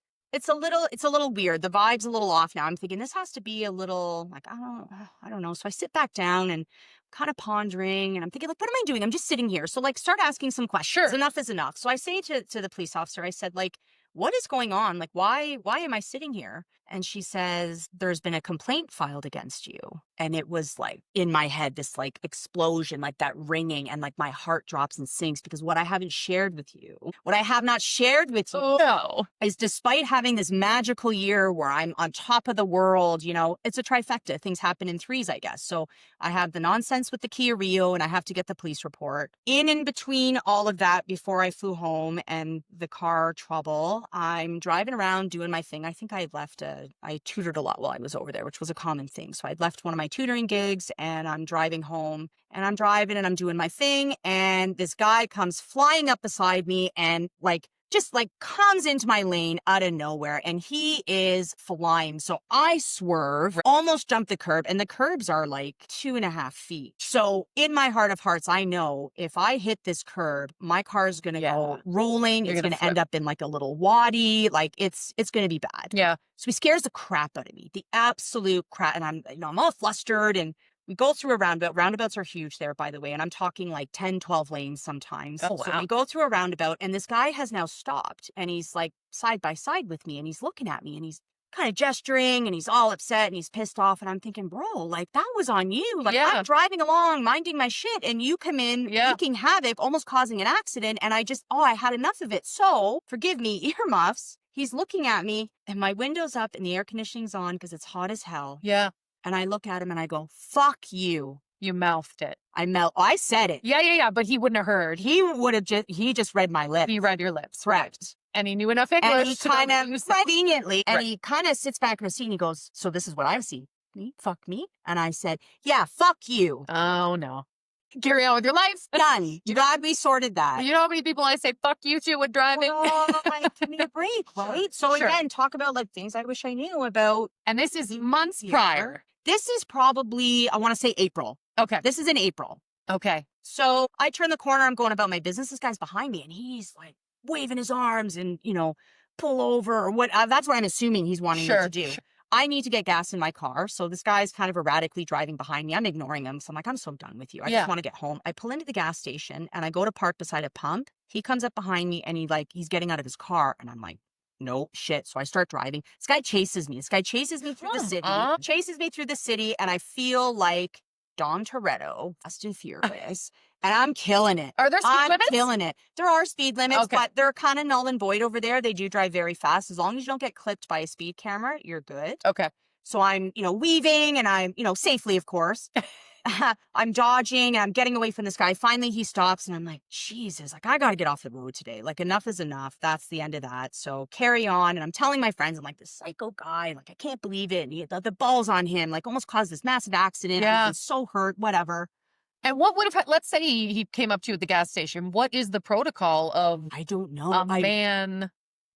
a little weird. The vibe's a little off now. I'm thinking this has to be a little like, I don't know. So I sit back down and kind of pondering, and I'm thinking, like, what am I doing? I'm just sitting here. So like, start asking some questions. Enough is enough. So I say to the police officer, I said, like, what is going on? Like, why am I sitting here? And she says, there's been a complaint filed against you. And it was like in my head, this like explosion, like that ringing, and like my heart drops and sinks, because what I have not shared with you is, despite having this magical year where I'm on top of the world, it's a trifecta. Things happen in threes, I guess. So I have the nonsense with the Kia Rio, and I have to get the police report. In between all of that, before I flew home and the car trouble, I'm driving around doing my thing. I think I tutored a lot while I was over there, which was a common thing. So I'd left one of my tutoring gigs, and I'm driving home, and I'm driving and I'm doing my thing. And this guy comes flying up beside me and just comes into my lane out of nowhere, and he is flying. So I swerve, almost jump the curb, and the curbs are like 2.5 feet. So in my heart of hearts, I know if I hit this curb, my car is going to go rolling. It's going to end up in like a little wadi. Like, it's going to be bad. Yeah. So he scares the crap out of me, the absolute crap. And I'm all flustered, and we go through a roundabout. Roundabouts are huge there, by the way. And I'm talking like 10, 12 lanes sometimes. Oh, wow. So we go through a roundabout, and this guy has now stopped, and he's like side by side with me, and he's looking at me, and he's kind of gesturing, and he's all upset, and he's pissed off. And I'm thinking, bro, like, that was on you. Like, I'm driving along, minding my shit, and you come in wreaking havoc, almost causing an accident. And I had enough of it. So forgive me, earmuffs. He's looking at me, and my window's up, and the air conditioning's on because it's hot as hell. Yeah. And I look at him and I go, fuck you. You mouthed it. I said it. Yeah. But he wouldn't have heard. He just read my lips. He read your lips. Correct. And he knew enough English. And he kind of conveniently, and he kind of sits back in his seat, and he goes, so this is what I've seen. Me? Fuck me? And I said, yeah, fuck you. Oh, no. Carry on with your life. Done. Glad we sorted that. You know how many people I say fuck you to with driving? Oh, give me a break, right? So again, talk about like things I wish I knew about. And this is months prior. This is probably, I want to say April. Okay. This is in April. Okay. So I turn the corner, I'm going about my business. This guy's behind me, and he's like waving his arms and, pull over or what. That's what I'm assuming he's wanting me to do. Sure. I need to get gas in my car. So this guy's kind of erratically driving behind me. I'm ignoring him. So I'm like, I'm so done with you. I just want to get home. I pull into the gas station, and I go to park beside a pump. He comes up behind me, and he's getting out of his car, and I'm like, no shit. So I start driving. This guy chases me. Through the city. And I feel like Dom Toretto, Fast and Furious, and I'm killing it. Are there speed limits? I'm killing it. There are speed limits, but they're kind of null and void over there. They do drive very fast. As long as you don't get clipped by a speed camera, you're good. Okay. So I'm, weaving and I'm, safely, of course. I'm dodging and I'm getting away from this guy. Finally, he stops and I'm like, Jesus, like I got to get off the road today. Like enough is enough. That's the end of that. So carry on. And I'm telling my friends, I'm like, this psycho guy, like I can't believe it. And the balls on him, like almost caused this massive accident. Yeah. I'm so hurt, whatever. And what would have, let's say he came up to you at the gas station. What is the protocol of I don't know. a man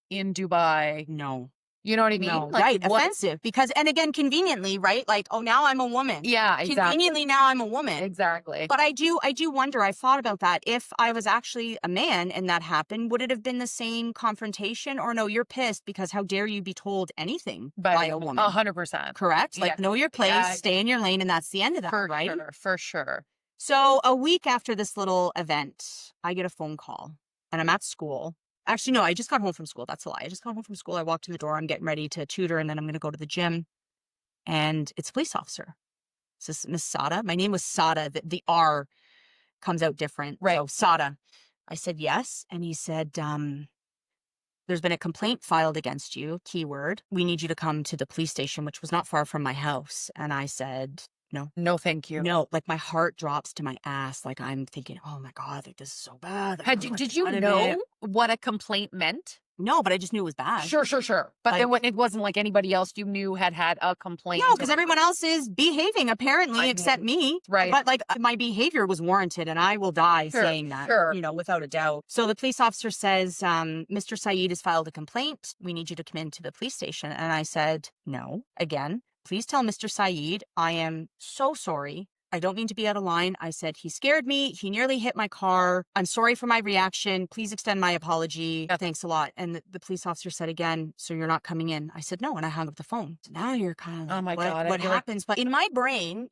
in Dubai? No. You know what I mean? No, Like, right. what? Offensive. Because, and again, conveniently, right? Like, oh, now I'm a woman. Yeah, exactly. Conveniently, now I'm a woman. Exactly. But I do wonder, I thought about that. If I was actually a man and that happened, would it have been the same confrontation? Or no, you're pissed because how dare you be told anything by a woman? 100%. Correct? Like, Yeah. know your place, Yeah. stay in your lane, and that's the end of that, For right? sure. For sure. So a week after this little event, I get a phone call and I'm at school. Actually, no, I just got home from school. That's a lie. I just got home from school. I walked in the door. I'm getting ready to tutor and then I'm going to go to the gym. And it's a police officer. Is this Miss Sada? My name was Sada. The R comes out different. Right. So Sada. I said yes. And he said, there's been a complaint filed against you, keyword. We need you to come to the police station, which was not far from my house. And I said, no. No, thank you. No, like my heart drops to my ass. Like I'm thinking, oh my God, like this is so bad. Like, Did you know what a complaint meant? No, but I just knew it was bad. Sure. But then when it wasn't like anybody else you knew had a complaint. No, because everyone else is behaving apparently, except me. Right. But like my behavior was warranted and I will die saying that, without a doubt. So the police officer says, Mr. Saeed has filed a complaint. We need you to come into the police station. And I said, no, again, please tell Mr. Saeed, I am so sorry. I don't mean to be out of line. I said, he scared me. He nearly hit my car. I'm sorry for my reaction. Please extend my apology. Thanks a lot. And the police officer said again, so you're not coming in? I said, no. And I hung up the phone. So now you're kind of like, oh my God, what happens? But in my brain,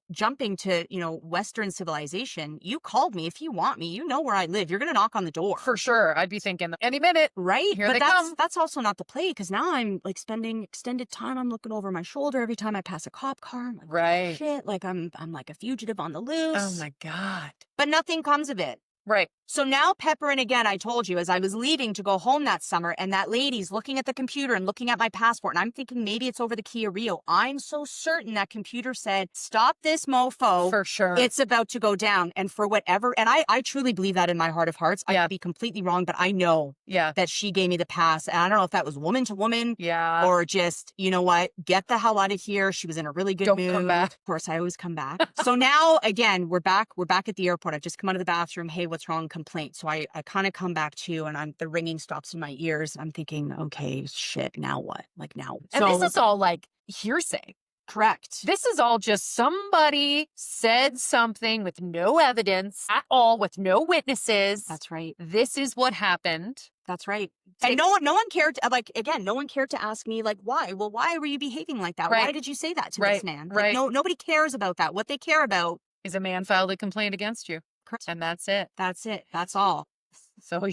jumping to, Western civilization, you called me. If you want me, you know where I live. You're going to knock on the door. For sure. I'd be thinking any minute. Right. Here but they come. That's also not the play because now I'm like spending extended time. I'm looking over my shoulder every time I pass a cop car. I'm like, right. Shit. Like I'm like a fugitive on the loose. Oh my God. But nothing comes of it. Right. So now Pepper, and again, I told you, as I was leaving to go home that summer, and that lady's looking at the computer and looking at my passport, and I'm thinking maybe it's over the Kia Rio. I'm so certain that computer said, stop this mofo. For sure. It's about to go down. And for whatever, and I truly believe that in my heart of hearts. I could be completely wrong, but I know that she gave me the pass. And I don't know if that was woman to woman. Or just, you know what, get the hell out of here. She was in a really good mood. Come back. Of course, I always come back. So now, again, we're back at the airport. I've just come out of the bathroom. Hey, what's wrong? Complaint. So I kind of come back to, and the ringing stops in my ears. I'm thinking, okay, shit, now what? Like now. And this is all like hearsay. Correct. This is all just somebody said something with no evidence at all, with no witnesses. That's right. This is what happened. That's right. And no one cared to, like, again, no one cared to ask me, like, why? Well, why were you behaving like that? Right. Why did you say that to this man? Right. Like, nobody cares about that. What they care about is a man filed a complaint against you. Correct. And that's it. That's it. That's all. So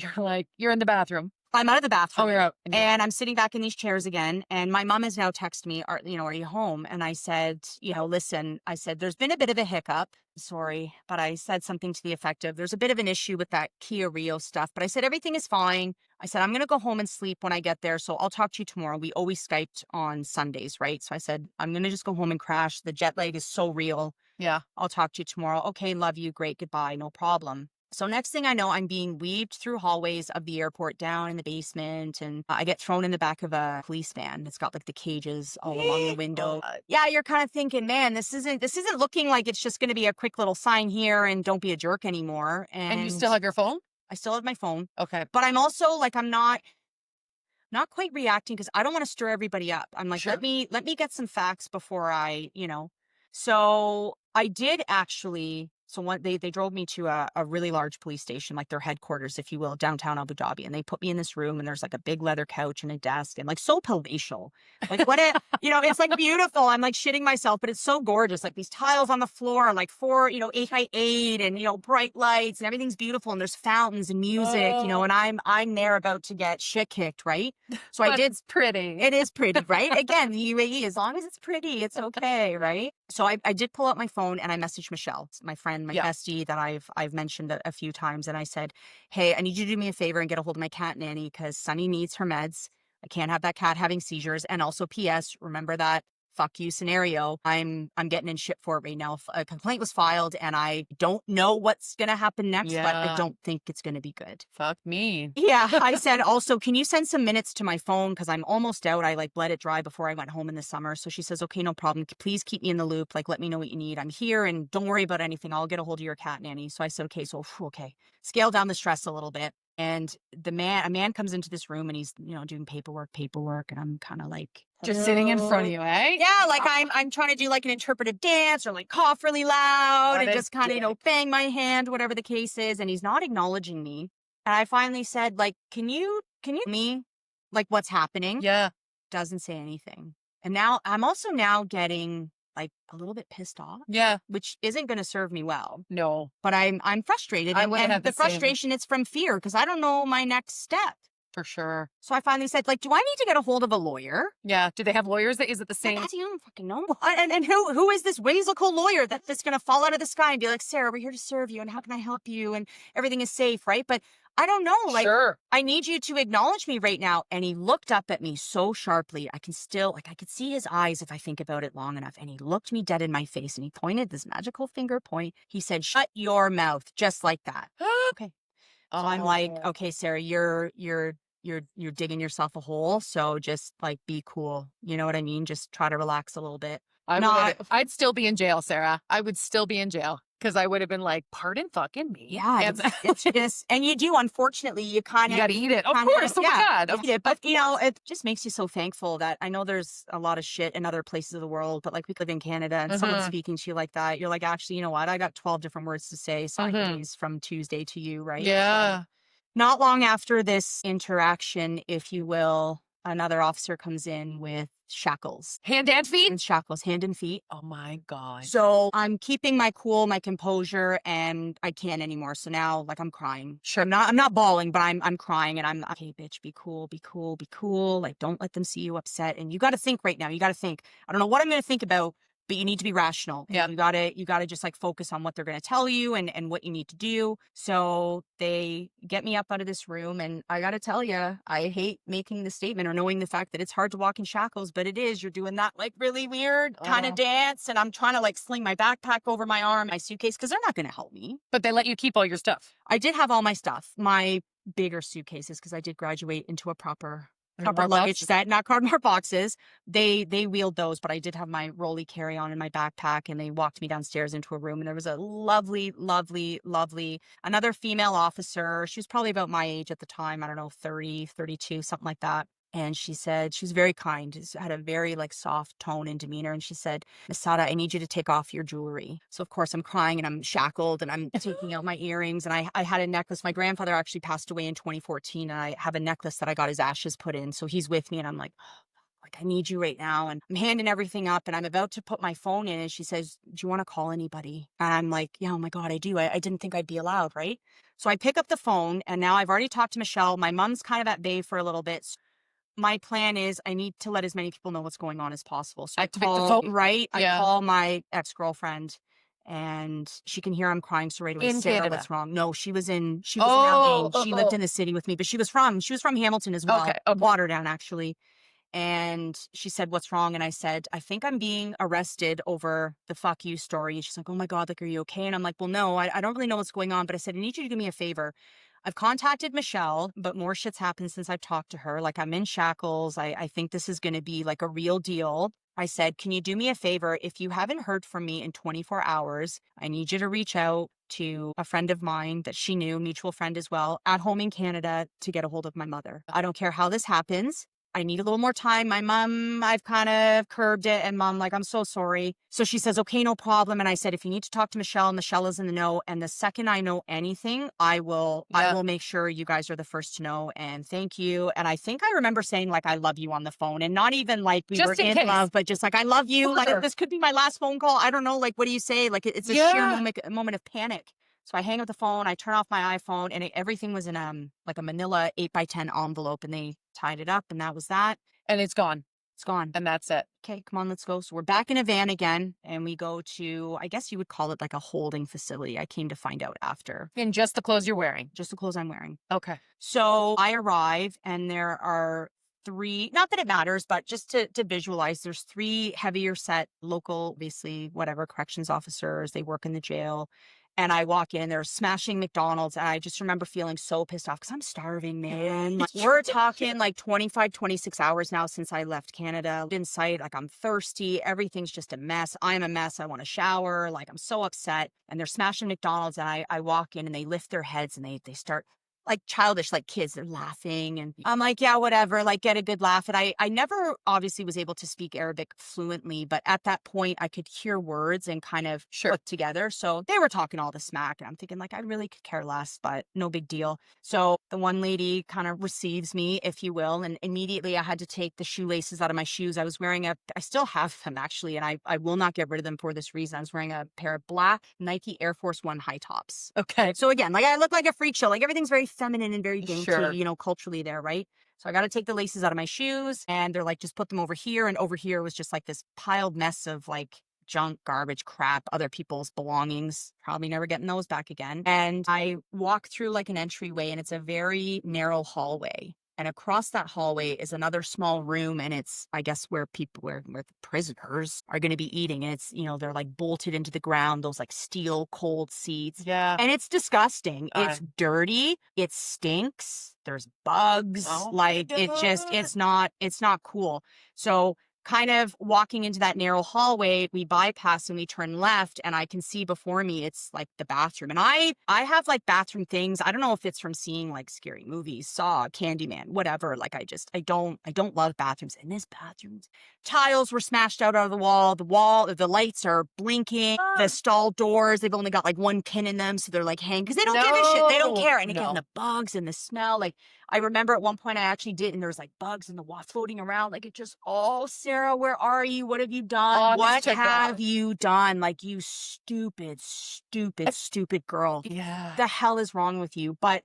you're in the bathroom. I'm out of the bathroom. Oh, you're out. And I'm sitting back in these chairs again. And my mom has now texted me, are you home? And I said, listen, I said, there's been a bit of a hiccup. Sorry, but I said something to the effect of, there's a bit of an issue with that Kia Rio stuff. But I said, everything is fine. I said, I'm going to go home and sleep when I get there. So I'll talk to you tomorrow. We always Skyped on Sundays, right? So I said, I'm going to just go home and crash. The jet lag is so real. Yeah. I'll talk to you tomorrow. Okay, love you. Great. Goodbye. No problem. So next thing I know, I'm being weaved through hallways of the airport down in the basement. And I get thrown in the back of a police van. It's got like the cages all along the window. Yeah, you're kind of thinking, man, this isn't looking like it's just going to be a quick little sign here and don't be a jerk anymore. And you still have your phone? I still have my phone. Okay. But I'm also like, I'm not quite reacting because I don't want to stir everybody up. I'm like, let me get some facts before I, So I did actually. So they drove me to a really large police station, like their headquarters, if you will, downtown Abu Dhabi. And they put me in this room and there's like a big leather couch and a desk and like so palatial. Like it's like beautiful. I'm like shitting myself, but it's so gorgeous. Like these tiles on the floor, like 8x8 and, bright lights and everything's beautiful. And there's fountains and music, and I'm there about to get shit kicked, right? So I did. It's pretty. It is pretty, right? Again, the UAE, as long as it's pretty, it's okay, right? So I did pull out my phone and I messaged Michelle, my friend, my bestie that I've mentioned a few times. And I said, hey, I need you to do me a favor and get a hold of my cat nanny because Sunny needs her meds. I can't have that cat having seizures. And also PS, remember that fuck you scenario. I'm getting in shit for it right now. A complaint was filed and I don't know what's going to happen next, but I Yeah. don't think it's going to be good. Fuck me. Yeah, I said also, can you send some minutes to my phone? Because I'm almost out. I like let it dry before I went home in the summer. So she says, okay, no problem. Please keep me in the loop. Like, let me know what you need. I'm here and don't worry about anything. I'll get a hold of your cat nanny. So I said, okay, so okay. Scale down the stress a little bit. And a man comes into this room and he's, doing paperwork. And I'm kind of like, Just sitting in front of you, eh? yeah, like I'm trying to do like an interpretive dance or like cough really loud What and a just kind of, dick. bang my hand, whatever the case is. And he's not acknowledging me. And I finally said, like, can you me like what's happening? Yeah. Doesn't say anything. And now I'm also now getting like a little bit pissed off, Yeah. which isn't going to serve me well. No. But I'm frustrated. I would have And had the the same. frustration is from fear because I don't know my next step. For sure. So I finally said, like, do I need to get a hold of a lawyer? Yeah. Do they have lawyers? Is it the same? I don't fucking know. And who is this whimsical lawyer that's just going to fall out of the sky and be like, Sarah, we're here to serve you and how can I help you? And everything is safe, right? But I don't know. Like, Sure. I need you to acknowledge me right now. And he looked up at me so sharply. I could see his eyes if I think about it long enough. And he looked me dead in my face and he pointed this magical finger point. He said, shut your mouth, just like that. Okay. So I'm like, Oh. okay, Sarah, you're digging yourself a hole. So just like be cool. You know what I mean? Just try to relax a little bit. I'd still be in jail, Sarah. I would still be in jail because I would have been like, pardon fucking me. Yeah, And it's just, and you do, unfortunately, you kind you of got to eat it. Of course. Oh my God. eat it. But it just makes you so thankful that I know there's a lot of shit in other places of the world, but like we live in Canada and someone speaking to you like that, you're like, actually, you know what? I got 12 different words to say sideways from Tuesday to you, right? Yeah. So, not long after this interaction, if you will, another officer comes in with shackles. Hand and feet. And shackles, hand and feet. Oh my God. So I'm keeping my cool, my composure, and I can't anymore. So now, like, I'm crying. Sure. I'm not bawling, but I'm crying, and I'm okay, bitch. Be cool, be cool, be cool. Like, don't let them see you upset. And you got to think right now. You got to think. I don't know what I'm going to think about, but you need to be rational. Yeah. You gotta just like focus on what they're gonna tell you and what you need to do. So they get me up out of this room, and I gotta tell you, I hate making the statement or knowing the fact that it's hard to walk in shackles, but it is. You're doing that like really weird kind of dance, and I'm trying to like sling my backpack over my arm, my suitcase, because they're not gonna help me. But they let you keep all your stuff. I did have all my stuff, my bigger suitcases, because I did graduate into a proper Cardboard luggage box? set, not cardboard boxes. They wheeled those, but I did have my rolly carry-on in my backpack, and they walked me downstairs into a room, and there was a lovely, lovely, lovely, another female officer. She was probably about my age at the time. I don't know, 30, 32, something like that. And she said, she was very kind, had a very like soft tone and demeanor. And she said, Miss Sada, I need you to take off your jewelry. So of course I'm crying and I'm shackled and I'm taking out my earrings. And I had a necklace. My grandfather actually passed away in 2014. And I have a necklace that I got his ashes put in. So he's with me and I'm like, I need you right now. And I'm handing everything up and I'm about to put my phone in. And she says, do you want to call anybody? And I'm like, yeah, oh my God, I do. I didn't think I'd be allowed, right? So I pick up the phone and now I've already talked to Michelle. My mom's kind of at bay for a little bit. My plan is I need to let as many people know what's going on as possible. So Activate the phone. right? Yeah. I call my ex-girlfriend and she can hear I'm crying. So right away, In Sarah, Canada? what's wrong? No, she was in LA. She lived Oh. in the city with me, but she was from Hamilton as well. Okay. Waterdown, actually. And she said, what's wrong? And I said, I think I'm being arrested over the fuck you story. And she's like, oh my God, like, are you okay? And I'm like, well, no, I don't really know what's going on. But I said, I need you to do me a favor. I've contacted Michelle, but more shit's happened since I've talked to her. Like, I'm in shackles. I think this is going to be like a real deal. I said, can you do me a favor? If you haven't heard from me in 24 hours, I need you to reach out to a friend of mine that she knew, mutual friend as well, at home in Canada to get a hold of my mother. I don't care how this happens. I need a little more time. My mom, I've kind of curbed it. And mom, like, I'm so sorry. So she says, okay, no problem. And I said, if you need to talk to Michelle, Michelle is in the know. And the second I know anything, I will make sure you guys are the first to know. And thank you. And I think I remember saying like, I love you on the phone and not even like we were in love, but just like, I love you. Like this could be my last phone call. I don't know. Like, what do you say? Like it's a sheer moment of panic. So I hang up the phone, I turn off my iPhone, and everything was in like a manila 8x10 envelope, and they tied it up, and that was that. And it's gone. It's gone. And that's it. Okay, come on, let's go. So we're back in a van again, and we go to, I guess you would call it like a holding facility. I came to find out after. In just the clothes you're wearing. Just the clothes I'm wearing. Okay. So I arrive, and there are three, not that it matters, but just to visualize, there's three heavier set local, obviously, whatever, corrections officers, they work in the jail. And I walk in, they're smashing McDonald's. And I just remember feeling so pissed off because I'm starving, man. Like, we're talking like 25, 26 hours now since I left Canada. In sight, like I'm thirsty. Everything's just a mess. I'm a mess. I want to shower. Like, I'm so upset. And they're smashing McDonald's. And I walk in and they lift their heads and they start like childish, like kids, they're laughing. And I'm like, yeah, whatever, like get a good laugh. And I never obviously was able to speak Arabic fluently, but at that point I could hear words and kind of Sure. put together. So they were talking all the smack and I'm thinking like, I really could care less, but no big deal. So the one lady kind of receives me, if you will. And immediately I had to take the shoelaces out of my shoes. I was wearing I still have them actually. And I will not get rid of them for this reason. I was wearing a pair of black Nike Air Force One high tops. Okay. So again, like I look like a freak show, like everything's very feminine and very dainty, Sure. you know, culturally there, right? So I got to take the laces out of my shoes and they're like, just put them over here. And over here was just like this piled mess of like junk, garbage, crap, other people's belongings. Probably never getting those back again. And I walk through like an entryway and it's a very narrow hallway. And across that hallway is another small room. And it's, I guess, where the prisoners are going to be eating. And it's, you know, they're like bolted into the ground, those like steel cold seats. Yeah. And it's disgusting. It's dirty. It stinks. There's bugs. Oh like my it's not cool. So kind of walking into that narrow hallway, we bypass and we turn left and I can see before me, it's like the bathroom. And I have like bathroom things. I don't know if it's from seeing like scary movies, Saw, Candyman, whatever. Like I don't love bathrooms. In this bathroom, tiles were smashed out of the wall. The lights are blinking. The stall doors, they've only got like one pin in them. So they're like hanging because they don't give a shit. They don't care. And again, the bugs and the smell, like I remember at one point I actually did, and there was like bugs in the water floating around. Like it just, oh, Sarah, where are you? What have you done? What have you done? Like, you stupid, stupid, stupid girl. Yeah. The hell is wrong with you? But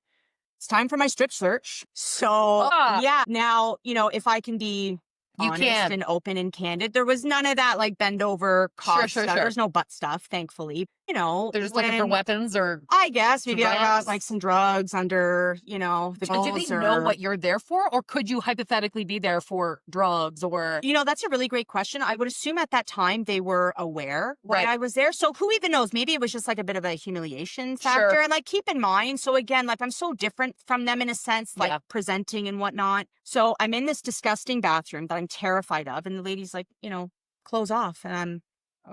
it's time for my strip search. So yeah, now, you know, if I can be honest and open and candid, there was none of that like bend over cough stuff. There's no butt stuff, thankfully. You know, they're just looking for weapons, or I guess maybe I got like some drugs under, you know, the do they know what you're there for, or could you hypothetically be there for drugs? Or, you know, that's a really great question. I would assume at that time they were aware that I was there. So who even knows? Maybe it was just like a bit of a humiliation factor. And like, keep in mind, so again, like I'm so different from them in a sense, like presenting and whatnot. So I'm in this disgusting bathroom that I'm terrified of, and the lady's like, you know, clothes off, and I'm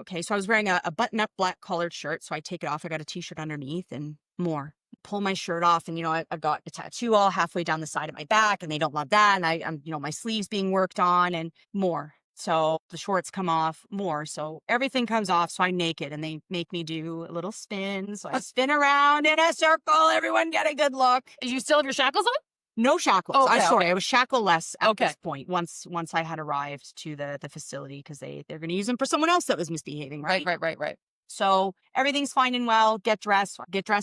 okay. So I was wearing a button-up black collared shirt. So I take it off. I got a t-shirt underneath and more. Pull my shirt off, and, you know, I've got a tattoo all halfway down the side of my back, and they don't love that. And I'm, you know, my sleeves being worked on and more. So the shorts come off more. So everything comes off. So I'm naked, and they make me do a little spin. So I spin around in a circle. Everyone get a good look. you still have your shackles on? No shackles. Okay, I'm sorry. I was shackleless at Okay. this point once I had arrived to the facility, because they're going to use them for someone else that was misbehaving. Right. Right. So everything's fine and well, get dressed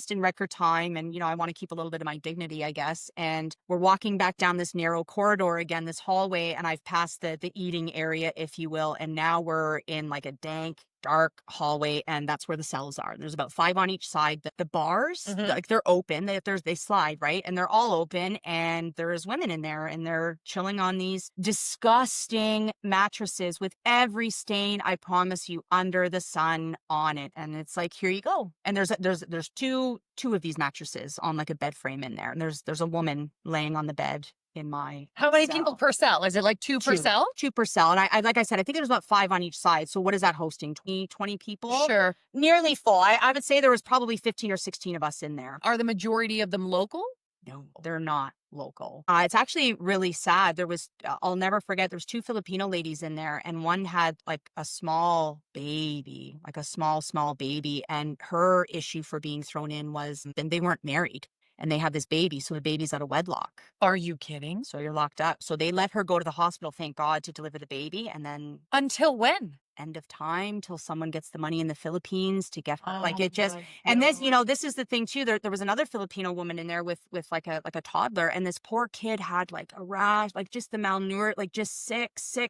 in record time. And, you know, I want to keep a little bit of my dignity, I guess. And we're walking back down this narrow corridor again, this hallway, and I've passed the eating area, if you will. And now we're in like a dank, dark hallway, and that's where the cells are. There's about 5 on each side. The bars, like they're open, they slide, right? And they're all open, and there's women in there, and they're chilling on these disgusting mattresses with every stain, I promise you, under the sun on it. And it's like, here you go. And there's two of these mattresses on like a bed frame in there, and there's a woman laying on the bed in my How many cell. people per cell? Is it like two per cell? 2 per cell. And I like I said, I think there's about 5 on each side. So what is that hosting? 20 people? Sure. Nearly full. I would say there was probably 15 or 16 of us in there. Are the majority of them local? No, they're not local. It's actually really sad. There was, I'll never forget, there was 2 Filipino ladies in there, and one had like a small baby, like a small baby. And her issue for being thrown in was, then they weren't married. And they have this baby, so the baby's out of wedlock. Are you kidding? So you're locked up. So they let her go to the hospital, thank God, to deliver the baby. And then Until when? end of time, till someone gets the money in the Philippines to get her. Like, it just, and this, you know, this is the thing too. There was another Filipino woman in there with like a toddler, and this poor kid had like a rash, like just the malnourished, like just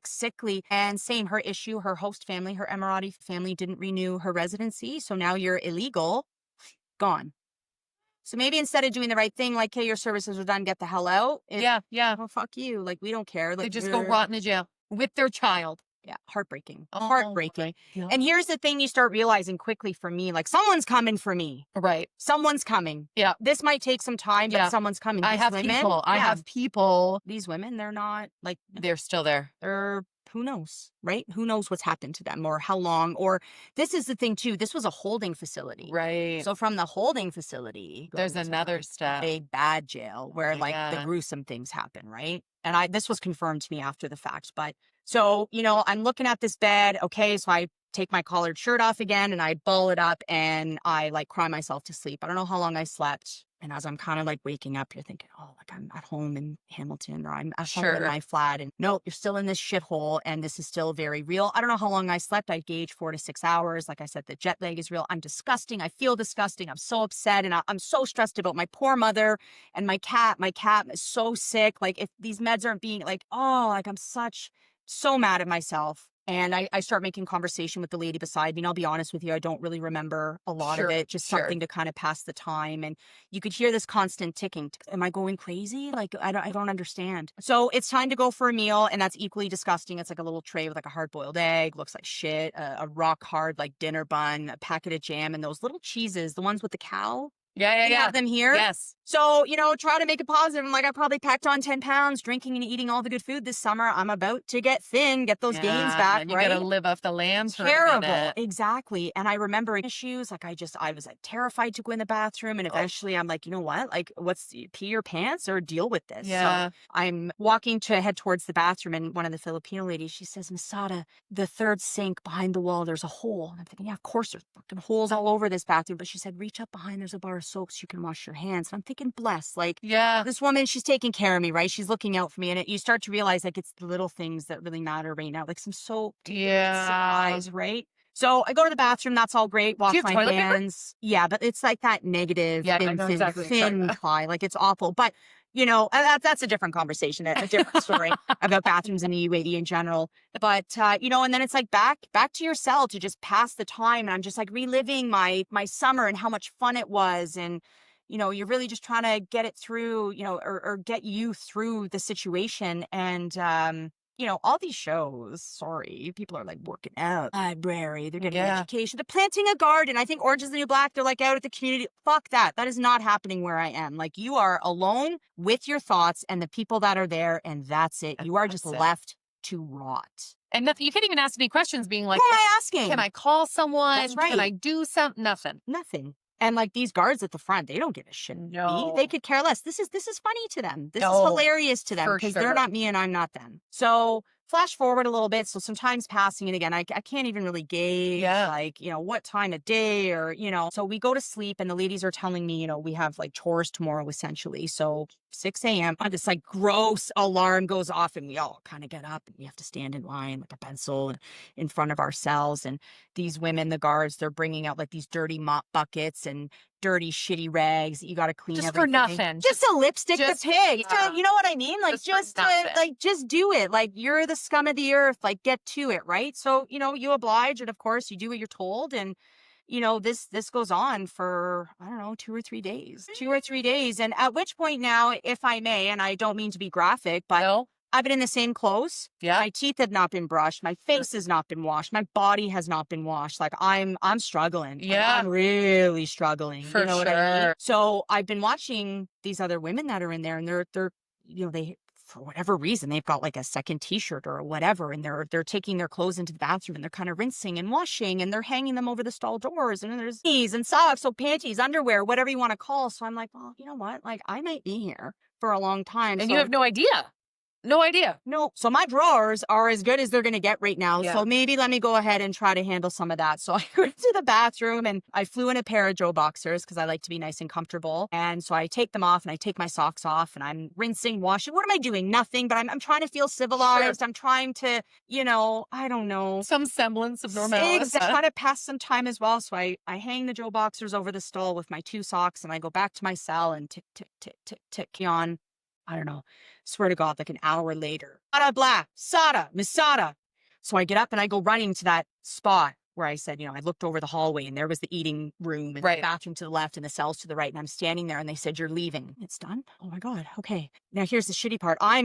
sickly. And same, her issue, her host family, her Emirati family didn't renew her residency. So now you're illegal, gone. So maybe instead of doing the right thing, like, hey, your services are done, get the hell out. It's, Yeah, yeah. oh, fuck you. Like, we don't care. They Like, just go rot in the jail with their child. yeah, heartbreaking. Oh Heartbreaking. my God. And here's the thing you start realizing quickly for me, like, someone's coming for me. Right. Someone's coming. Yeah. This might take some time, but Yeah. someone's coming. I These have women, people. I yeah, have people. these women, they're not like, They're still there. they're, who knows, right? Who knows what's happened to them or how long? Or this is the thing too. This was a holding facility. Right. So from the holding facility, There's goes another step. a bad jail where like the Yeah. gruesome things happen, right? And this was confirmed to me after the fact. But so, I'm looking at this bed. Okay. So I take my collared shirt off again and I ball it up and I like cry myself to sleep. I don't know how long I slept. And as I'm kind of like waking up, you're thinking, oh, like I'm at home in Hamilton or I'm at home in Sure. my flat. And no, you're still in this shithole and this is still very real. I don't know how long I slept. I gauge 4 to 6 hours. Like I said, the jet lag is real. I'm disgusting. I feel disgusting. I'm so upset. And I'm so stressed about my poor mother and my cat. My cat is so sick. Like if these meds aren't being like, oh, like I'm so mad at myself. And I start making conversation with the lady beside me. And I'll be honest with you, I don't really remember a lot of Sure. it, just Sure. something to kind of pass the time. And you could hear this constant ticking. Am I going crazy? Like, I don't understand. So it's time to go for a meal. And that's equally disgusting. It's like a little tray with like a hard boiled egg, looks like shit, a rock hard like dinner bun, a packet of jam, and those little cheeses, the ones with the cow. Yeah. Yeah. We Yeah. have them here. Yes. So, try to make it positive. I'm like, I probably packed on 10 pounds, drinking and eating all the good food this summer. I'm about to get thin, get those gains back, And you right? gotta live off the land for a Terrible. minute. Exactly. And I remember issues, like I was like terrified to go in the bathroom. And Oh. eventually I'm like, you know what? Like, pee your pants or deal with this. Yeah. So I'm walking to head towards the bathroom. And one of the Filipino ladies, she says, Masada, the third sink behind the wall, there's a hole. And I'm thinking, yeah, of course there's fucking holes all over this bathroom. But she said, reach up behind, there's a bar of soap so you can wash your hands. And I'm thinking, bless, like, Yeah. this woman, she's taking care of me, right? She's looking out for me. And you start to realize like it's the little things that really matter right now, like some soap, Yeah. supplies, right? So I go to the bathroom. That's all great. Wash Do you have my toilet paper? hands. Yeah, but it's like that negative, Yeah, I thin, know thin, exactly what you're talking thin about. cry. Like it's awful. But that's a different conversation, a different story about bathrooms in the UAE in general. But and then it's like back to your cell to just pass the time. And I'm just like reliving my summer and how much fun it was. And you're really just trying to get it through, or get you through the situation. And all these shows, sorry, people are like working out, library, they're getting Yeah. education, they're planting a garden. I think Orange is the New Black, they're like out at the community. Fuck that. That is not happening where I am. Like you are alone with your thoughts and the people that are there, and that's it. You are just That's it. left to rot. And nothing, you can't even ask any questions being like, Who am I asking? can I call someone? That's right. Can I do something? Nothing. Nothing. And like these guards at the front, they don't give a shit. No. They could care less. This is funny to them. This is No, hilarious to them for because sure. they're not me and I'm not them. So flash forward a little bit. So sometimes passing it again, I can't even really gauge like, what time of day or, so we go to sleep and the ladies are telling me, we have like chores tomorrow essentially. So 6 a.m. This like gross alarm goes off and we all kind of get up and we have to stand in line like a pencil in front of our cells. And these women, the guards, they're bringing out like these dirty mop buckets and dirty shitty rags that you got to clean Just everything. for nothing. Just a lipstick just- the pig. yeah. You know what I mean? Like Just for nothing. just do it. Like you're the scum of the earth. Like get to it, right? So, you oblige and of course you do what you're told. And this goes on for, I don't know, 2 or 3 days. 2 or 3 days. And at which point now, if I may, and I don't mean to be graphic, but No. I've been in the same clothes. Yeah. My teeth have not been brushed. My face has not been washed. My body has not been washed. Like I'm struggling. Like, Yeah. I'm really struggling. For you know what I mean? sure. So I've been watching these other women that are in there and they're they, for whatever reason, they've got like a second t-shirt or whatever. And they're taking their clothes into the bathroom and they're kind of rinsing and washing and they're hanging them over the stall doors. And then there's knees and socks, so panties, underwear, whatever you want to call. So I'm like, well, you know what? Like I might be here for a long time. And so you have no idea. No idea. no. So my drawers are as good as they're going to get right now. Yeah. So maybe let me go ahead and try to handle some of that. So I went to the bathroom and I flew in a pair of Joe boxers because I like to be nice and comfortable. And so I take them off and I take my socks off and I'm rinsing, washing. What am I doing? Nothing, but I'm trying to feel civilized. Sure. I'm trying to, I don't know. Some semblance of normality. Exactly. Trying to pass some time as well. So I hang the Joe boxers over the stall with my 2 socks and I go back to my cell and tick, tick, tick, tick, tick on. I don't know, swear to God, like an hour later. Sada, blah, Sada, Masada. So I get up and I go running to that spot where I said, I looked over the hallway and there was the eating room and the Right. bathroom to the left and the cells to the right. And I'm standing there and they said, "You're leaving." It's done. Oh my God. Okay. Now here's the shitty part. I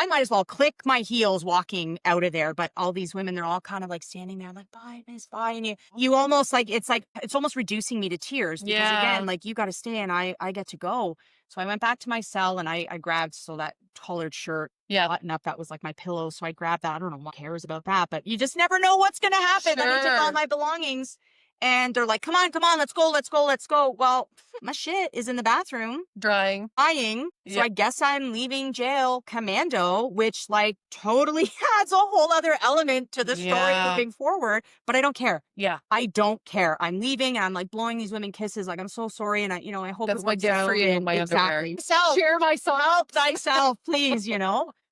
might as well click my heels walking out of there. But all these women, they're all kind of like standing there like, "Bye, miss, bye." And you almost it's almost reducing me to tears because Yeah. again, like you got to stay and I get to go. So I went back to my cell and I grabbed that collared shirt Yeah. button up that was like my pillow. So I grabbed that. I don't know what cares about that, but you just never know what's gonna happen. Then I took all Sure. my belongings and they're like, come on, let's go, let's go, let's go. Well, my shit is in the bathroom Drying. dying. So Yeah. I guess I'm leaving jail commando, which like totally adds a whole other element to the story Yeah. moving forward. But I don't care. Yeah. I don't care. I'm leaving and I'm like blowing these women kisses. Like, I'm so sorry. And I hope That's it my works gift for out. you, And my underwear. exactly. So Share myself. help thyself, please.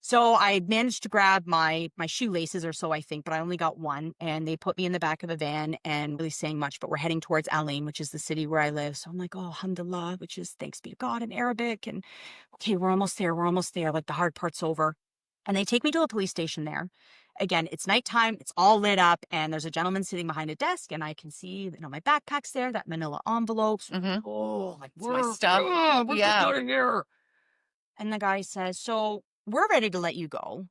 So I managed to grab my shoelaces or so, I think, but I only got one. And they put me in the back of a van and really saying much, but we're heading towards Al Ain, which is the city where I live. So I'm like, oh, alhamdulillah, which is thanks be to God in Arabic. And okay, we're almost there. We're almost there. Like the hard part's over. And they take me to a police station there. Again, it's nighttime. It's all lit up. And there's a gentleman sitting behind a desk. And I can see, my backpack's there, that manila envelopes. Mm-hmm. Oh, like, It's my stuff. we're Yeah. out of here. And the guy says, "So we're ready to let you go,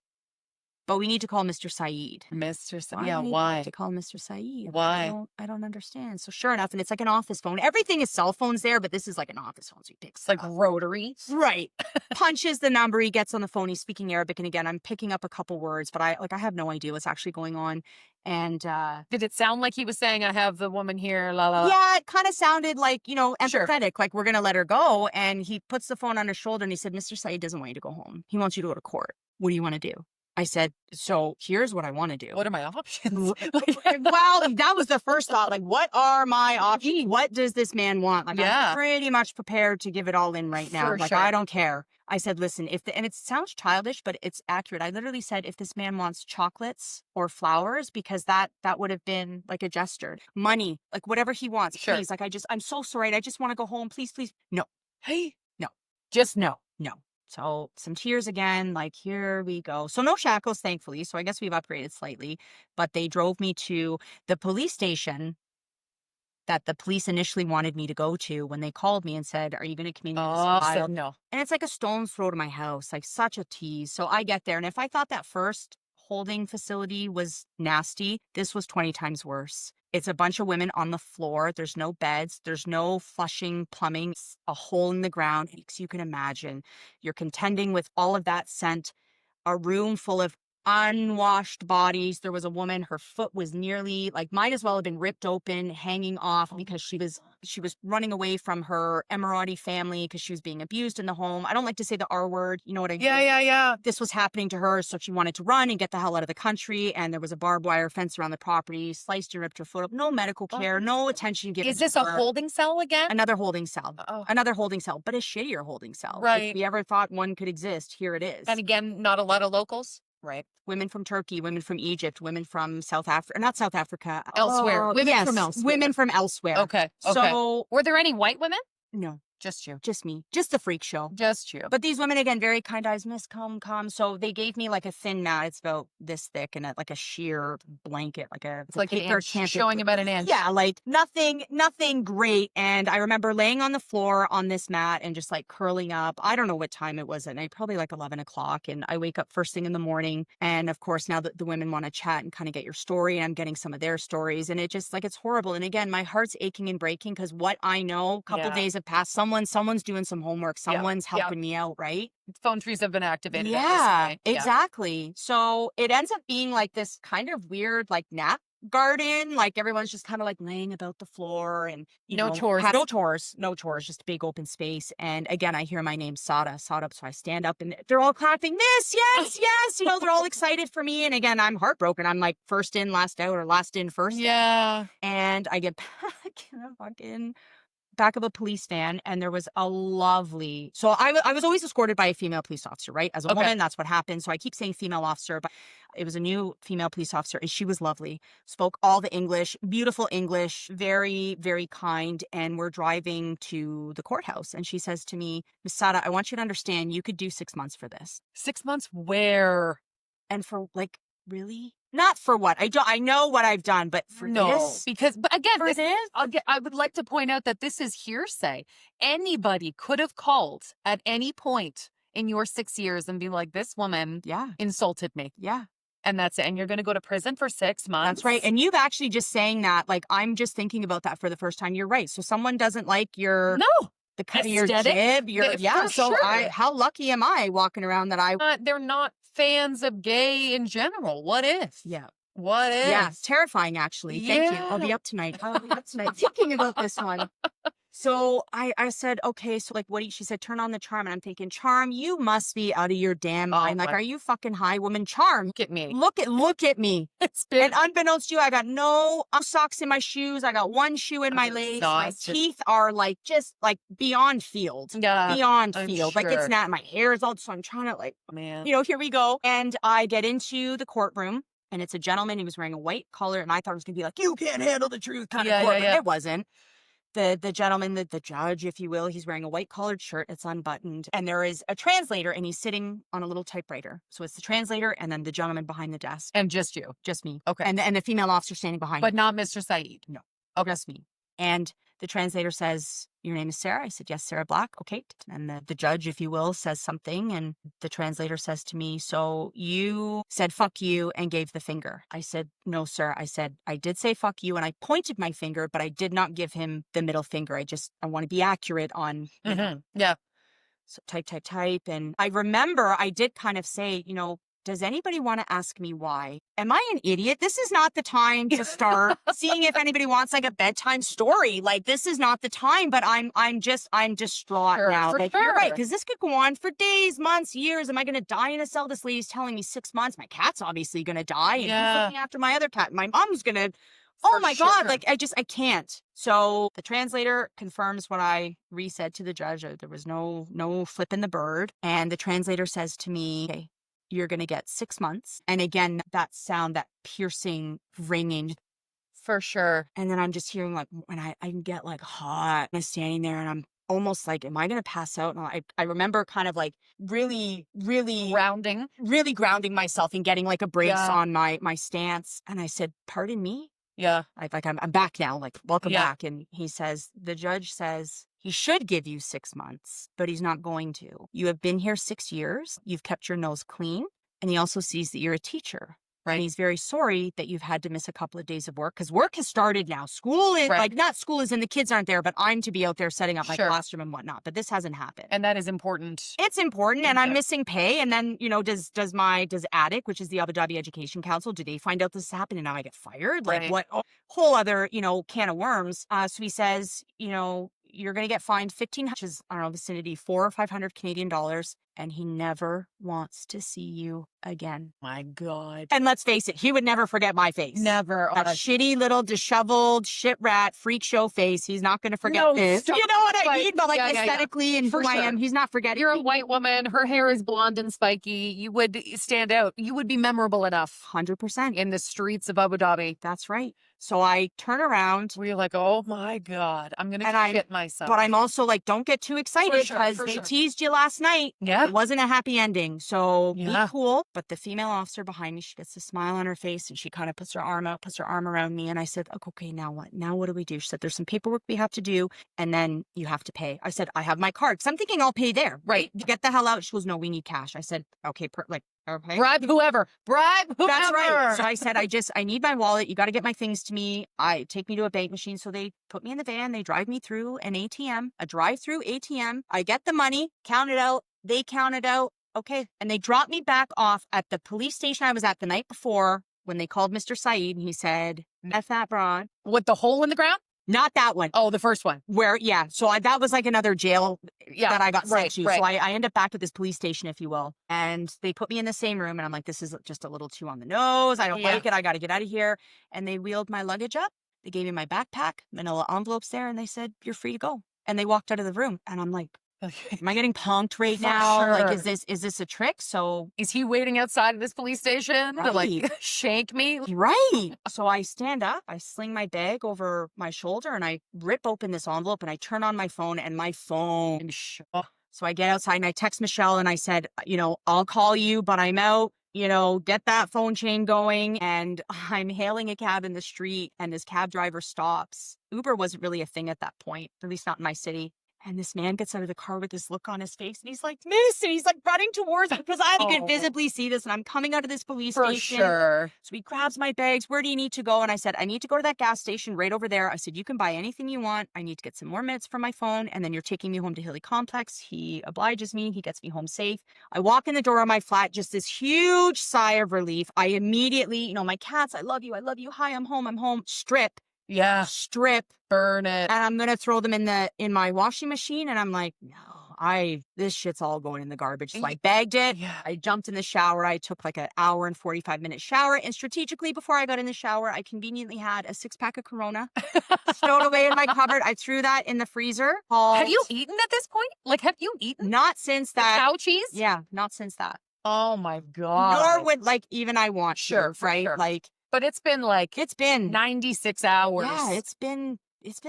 but we need to call Mr. Saeed." Yeah, Do we why? have to call Mr. Saeed? Why? I don't understand. So sure enough, and it's like an office phone. Everything is cell phones there, but this is like an office phone. So he picks It's like it up. rotary. Right. Punches the number. He gets on the phone. He's speaking Arabic. And again, I'm picking up a couple words, but I have no idea what's actually going on. And Did it sound like he was saying, "I have the woman here, la la"? yeah, it kind of sounded like, Sure. empathetic, like we're going to let her go. And he puts the phone on his shoulder and he said, "Mr. Saeed doesn't want you to go home. He wants you to go to court. What do you want to do?" I said, "So here's what I want to do." What are my options? Well, that was the first thought. Like, what are my options? What does this man want? Like, Yeah. I'm pretty much prepared to give it all in right now. For Like, sure. I don't care. I said, "Listen, and it sounds childish, but it's accurate." I literally said, "If this man wants chocolates or flowers, because that would have been like a gesture, money, like whatever he wants, Sure. please. Like, I'm so sorry. I just want to go home. Please, please." No, Hey. no, Just no. no. So some tears again, like, here we go. So no shackles, thankfully. So I guess we've upgraded slightly, but they drove me to the police station that the police initially wanted me to go to when they called me and said, "Are you going to communicate this Oh, file?" said no. And it's like a stone's throw to my house, like such a tease. So I get there. And if I thought that first holding facility was nasty, this was 20 times worse. It's a bunch of women on the floor. There's no beds. There's no flushing plumbing. It's a hole in the ground. So you can imagine you're contending with all of that scent, a room full of unwashed bodies. There was a woman, her foot was nearly like might as well have been ripped open, hanging off because she was running away from her Emirati family because she was being abused in the home. I don't like to say the R word, you know what I mean? Yeah. This was happening to her, so she wanted to run and get the hell out of the country. And there was a barbed wire fence around the property, sliced and ripped her foot up. No medical care, no attention given. Is this to a her. holding cell again? Another holding cell? Oh. Another holding cell, but a shittier holding cell. Right. If we ever thought one could exist, here it is. And again, not a lot of locals. Right. Women from Turkey, women from Egypt, women from South Africa, not South Africa. Elsewhere. Women yes, from elsewhere. women from elsewhere. Okay. So, Were there any white women? no, Just you. just me, just the freak show. Just you. But these women, again, very kind eyes, "Miss, come. So they gave me like a thin mat. It's about this thick and like a sheer blanket, It's like an paper inch, can't- showing about an inch. Yeah, like nothing great. And I remember laying on the floor on this mat and just like curling up. I don't know what time it was at night, probably like 11 o'clock. And I wake up first thing in the morning. And of course, now that the women want to chat and kind of get your story, and I'm getting some of their stories. And it just like, it's horrible. And again, my heart's aching and breaking because what I know, a couple days have passed. Someone's doing some homework. Someone's helping me out, right? Phone trees have been activated. Yeah, At this point. exactly. So it ends up being like this kind of weird, like nap garden. Like everyone's just kind of like laying about the floor and No chores. no chores, just a big open space. And again, I hear my name, Sada. So I stand up and they're all clapping, "Miss, yes, yes." They're all excited for me. And again, I'm heartbroken. I'm like first in, last out, or last in, first out. Yeah. And I get back in the fucking back of a police van, and there was a lovely, so I was always escorted by a female police officer, right? As a woman, that's what happened. So I keep saying female officer, but it was a new female police officer, and she was lovely, spoke all the English, beautiful English, very, very kind. And we're driving to the courthouse, and she says to me, "Miss Sada, I want you to understand you could do 6 months for this." 6 months where? And for like really? Not for what? I know what I've done, but for this? because, but again, For this? I would like to point out that this is hearsay. Anybody could have called at any point in your 6 years and be like, this woman Yeah. insulted me. Yeah. And that's it. And you're going to go to prison for 6 months. That's right. And you've actually just saying that, like, I'm just thinking about that for the first time. You're right. So someone doesn't like your no, the cut of your aesthetic, jib, for So sure. how lucky am I walking around that I They're not fans of gay in general. What if? Yeah. What if? Yeah, it's terrifying actually. Thank you. I'll be up tonight. I'll be up tonight thinking about this one. So I said, okay, so like, she said, turn on the charm. And I'm thinking, charm, you must be out of your damn mind. Like, are you fucking high, woman? Charm. Look at me. Look at me. It's been And unbeknownst to you, I got no socks in my shoes. I got one shoe in my legs. My teeth are like, just like beyond field. Yeah, beyond I'm field. Like, it's sure. not, my hair is all, so I'm trying to like, man. here we go. And I get into the courtroom. And it's a gentleman. He was wearing a white collar, and I thought it was gonna be like, you can't handle the truth kind of court. But it wasn't. The gentleman, the judge, if you will, he's wearing a white collared shirt. It's unbuttoned, and there is a translator, and he's sitting on a little typewriter. So it's the translator, and then the gentleman behind the desk, And just you. just me. Okay. And the female officer standing behind But me. not Mr. Saeed. No, just me. And the translator says, your name is Sarah? I said, yes, Sarah Black. Okay. And the judge, if you will, says something. And the translator says to me, so you said, fuck you, and gave the finger. I said, no, sir. I said, I did say fuck you. And I pointed my finger, but I did not give him the middle finger. I want to be accurate on, you know. Yeah. So type. And I remember I did kind of say, does anybody want to ask me why? Am I an idiot? This is not the time to start seeing if anybody wants like a bedtime story. Like, this is not the time, but I'm distraught now. Like, you're right, because this could go on for days, months, years. Am I going to die in a cell? This lady's telling me 6 months. My cat's obviously going to die. And who's looking after my other cat? My mom's going to, oh my God, like, I can't. So the translator confirms what I re-said to the judge. There was no flipping the bird. And the translator says to me, okay, you're going to get 6 months. And again, that sound, that piercing, ringing. For sure. And then I'm just hearing like, when I can get like hot. I'm standing there and I'm almost like, am I going to pass out? And I remember kind of like really Grounding. really grounding myself and getting like a brace on my stance. And I said, pardon me? Yeah. I'm back now, like, welcome back. And he says, the judge says, he should give you 6 months, but he's not going to. You have been here 6 years. You've kept your nose clean. And he also sees that you're a teacher. Right. And he's very sorry that you've had to miss a couple of days of work, because work has started now. School is like, not school is in, the kids aren't there, but I'm to be out there setting up my classroom and whatnot. But this hasn't happened. And that is important. It's important. And I'm missing pay. And then, does ADIC, which is the Abu Dhabi Education Council, do they find out this is happening and now I get fired? Like, what whole other, can of worms. So he says, you're going to get fined 15, which is, I don't know, vicinity 400 or 500 Canadian dollars. And he never wants to see you again. My God. And let's face it, he would never forget my face. Never. That shitty little disheveled shit rat freak show face. He's not going to forget this. Stop. You know what I mean? But like, aesthetically and who I am, he's not forgetting. You're a white woman. Her hair is blonde and spiky. You would stand out. You would be memorable enough. 100%. In the streets of Abu Dhabi. That's right. So I turn around. We're like, oh my God, I'm going to shit myself. But I'm also like, don't get too excited, because they teased you last night. Yeah. It wasn't a happy ending. So be cool. But the female officer behind me, she gets a smile on her face and she kind of puts her arm around me. And I said, okay, now what? Now what do we do? She said, there's some paperwork we have to do. And then you have to pay. I said, I have my card. Because I'm thinking I'll pay there. Right. Get the hell out. She goes, no, we need cash. I said, okay, okay. Bribe whoever. That's right. So I said, I need my wallet. You got to get my things to me. Take me to a bank machine. So they put me in the van. They drive me through an ATM, a drive-through ATM. I get the money, count it out. They count it out. Okay. And they drop me back off at the police station I was at the night before, when they called Mr. Saeed, and he said, F that broad. With the hole in the ground? Not that one. Oh, the first one. So that was like another jail that I got sent to. Right. So I end up back at this police station, if you will. And they put me in the same room. And I'm like, this is just a little too on the nose. I don't like it. I got to get out of here. And they wheeled my luggage up. They gave me my backpack, manila envelopes there. And they said, you're free to go. And they walked out of the room. And I'm like, am I getting punked right now? Sure. Like, is this a trick? So is he waiting outside of this police station to like shake me? Right. So I stand up, I sling my bag over my shoulder, and I rip open this envelope and I turn on my phone, and my phone. So I get outside and I text Michelle and I said, I'll call you, but I'm out. get that phone chain going. And I'm hailing a cab in the street and this cab driver stops. Uber wasn't really a thing at that point, at least not in my city. And this man gets out of the car with this look on his face and he's like, "Miss," and he's like running towards me because I could Oh, visibly see this and I'm coming out of this police for station. sure. So he grabs my bags. "Where do you need to go?" And I said, "I need to go to that gas station right over there." I said, "You can buy anything you want. I need to get some more minutes from my phone. And then you're taking me home to Hilly Complex." He obliges me. He gets me home safe. I walk in the door of my flat, just this huge sigh of relief. I immediately, my cats, "I love you. I love you. Hi, I'm home. I'm home." Yeah. Strip. Burn it. And I'm gonna throw them in my washing machine. And I'm like, "No, this shit's all going in the garbage." So I bagged it. Yeah. I jumped in the shower. I took like an hour and 45-minute shower. And strategically, before I got in the shower, I conveniently had a 6-pack of Corona stowed away in my cupboard. I threw that in the freezer. Have you eaten at this point? Like, have you eaten Not since that. cow cheese? Yeah, not since that. Oh my God. Nor would even I want to, Sure, for right? sure. Like, But it's been like it's been 96 hours. Yeah, it's been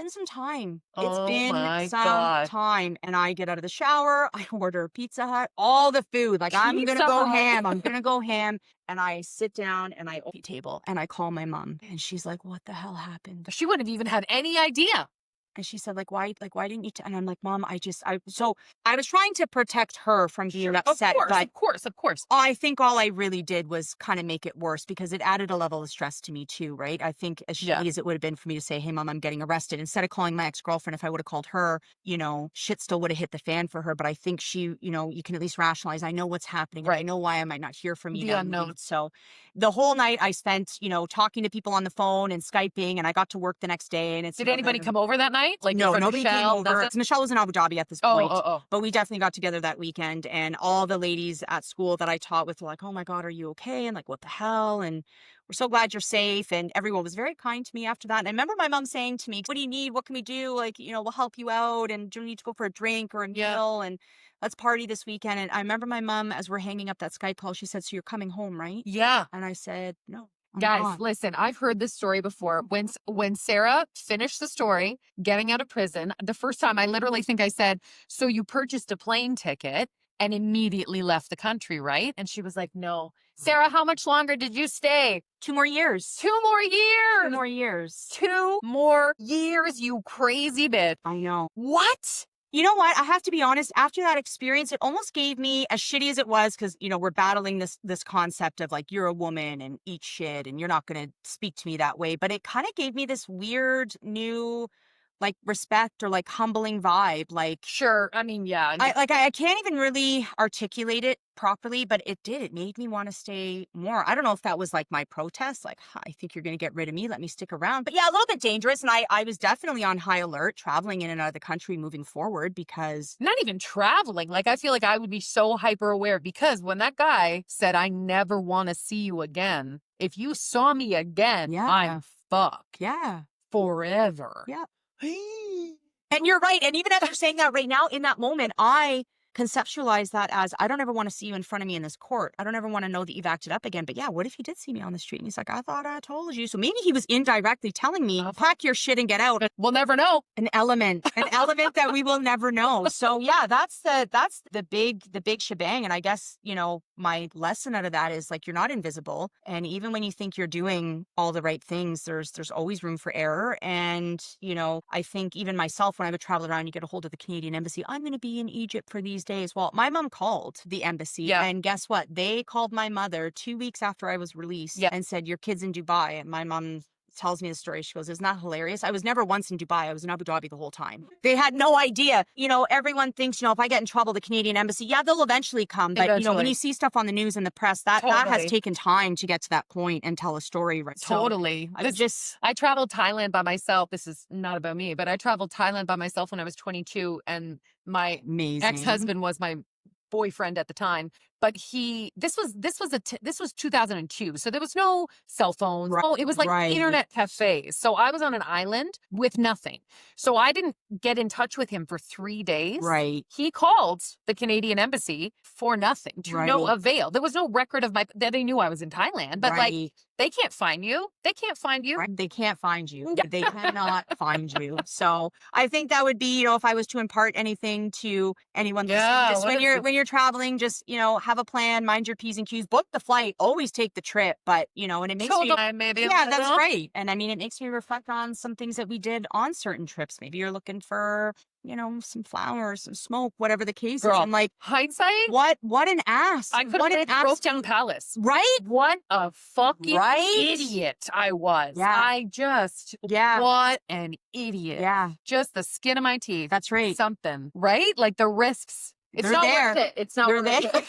some time. It's Oh been my some God. time. And I get out of the shower, I order Pizza Hut, all the food. Like, I'm gonna Pizza go Hut. ham. I'm gonna go ham. And I sit down and I open the table and I call my mom. And she's like, "What the hell happened?" She wouldn't have even had any idea. And she said, why didn't you and I'm like, "Mom, so I was trying to protect her from being upset, but Of course. I think all I really did was kind of make it worse because it added a level of stress to me too, right? I think as shitty as it would have been for me to say, "Hey, Mom, I'm getting arrested," instead of calling my ex-girlfriend, if I would have called her, shit still would have hit the fan for her. But I think she, you can at least rationalize, I know what's happening. Right. I know why I might not hear from you. The unknown. So the whole night I spent, talking to people on the phone and Skyping, and I got to work the next day. And Did anybody come over that night? Like, No, your friend nobody came Michelle, over. nothing? Michelle was in Abu Dhabi at this Oh, point. But we definitely got together that weekend, and all the ladies at school that I taught with were like, "Oh my God, are you okay?" And like, "What the hell?" And "We're so glad you're safe." And everyone was very kind to me after that. And I remember my mom saying to me, "What do you need? What can we do? Like, we'll help you out. And do you need to go for a drink or a meal? And let's party this weekend." And I remember my mom, as we're hanging up that Skype call, she said, "So you're coming home, right?" Yeah. And I said, "No. I'm Guys, not." listen, I've heard this story before. When Sarah finished the story, getting out of prison, the first time I literally think I said, "So you purchased a plane ticket and immediately left the country, right?" And she was like, "No." Sarah, how much longer did you stay? 2 more years. 2 more years. 2 more years. 2 more years, you crazy bitch. I know. What? You know what? I have to be honest, after that experience, it almost gave me, as shitty as it was, because, we're battling this concept of like, you're a woman and eat shit and you're not going to speak to me that way. But it kind of gave me this weird new, like, respect or like humbling vibe. Like, Sure. I mean, yeah. I can't even really articulate it properly, but it did. It made me want to stay more. I don't know if that was like my protest, like, "I think you're going to get rid of me. Let me stick around." But yeah, a little bit dangerous. And I was definitely on high alert traveling in and out of the country moving forward because. Not even traveling. Like, I feel like I would be so hyper aware because when that guy said, "I never want to see you again. If you saw me again, Yeah. I'm fucked Yeah. forever." Yeah. And you're right. And even as you're saying that right now, in that moment, I conceptualize that as, I don't ever want to see you in front of me in this court. I don't ever want to know that you've acted up again. But yeah, what if he did see me on the street and he's like, "I thought I told you." So maybe he was indirectly telling me, "Pack your shit and get out." We'll never know. An element that we will never know. So yeah, that's the big shebang. And I guess, my lesson out of that is like, you're not invisible. And even when you think you're doing all the right things, there's always room for error. And, I think even myself, when I would travel around, you get a hold of the Canadian embassy. "I'm going to be in Egypt for these days." Well, my mom called the embassy and guess what? They called my mother 2 weeks after I was released and said, "Your kid's in Dubai." And my mom tells me the story. She goes, "Isn't that hilarious? I was never once in Dubai. I was in Abu Dhabi the whole time." They had no idea. Everyone thinks, if I get in trouble, the Canadian embassy, they'll eventually come. But, when you see stuff on the news and the press, that has taken time to get to that point and tell a story. Right? Totally. So, I traveled Thailand by myself. This is not about me, but I traveled Thailand by myself when I was 22, and my amazing ex-husband was my boyfriend at the time. But this was 2002, so there was no cell phones. Right. Oh, it was like internet cafes. So I was on an island with nothing. So I didn't get in touch with him for 3 days. Right. He called the Canadian embassy for nothing, to no avail. There was no record of that they knew I was in Thailand, but like, they can't find you. They can't find you. Right. They can't find you. They cannot find you. So I think that would be, if I was to impart anything to anyone listening, just when you're traveling, just, have a plan, mind your P's and Q's, book the flight, always take the trip. But, and it makes So me, maybe yeah, that's right. And I mean, it makes me reflect on some things that we did on certain trips. Maybe you're looking for, some flowers, some smoke, whatever the case is. Girl, I'm like, hindsight, what an ass. I could What have an been broke down palace. Right? What a fucking Right? idiot I was. Yeah. Yeah. What an idiot. Yeah. Just the skin of my teeth. That's right. Something, right? Like the risks. It's They're not there. worth it. It's not They're worth there.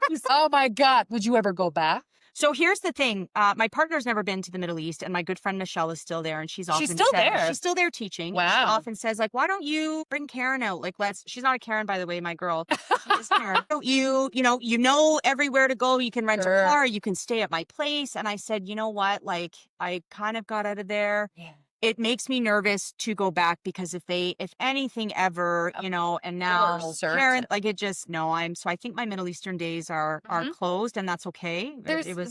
it. Oh my God. Would you ever go back? So here's the thing. My partner's never been to the Middle East, and my good friend Michelle is still there, and she's still there? She's still there teaching. Wow. She often says, like, why don't you bring Karen out? Like, she's not a Karen, by the way, my girl. She's Karen. Why don't you know everywhere to go. You can rent Sure. a car. You can stay at my place. And I said, you know what? Like, I kind of got out of there. Yeah. It makes me nervous to go back because if anything ever, and now Karen, like so I think my Middle Eastern days are closed, and that's okay.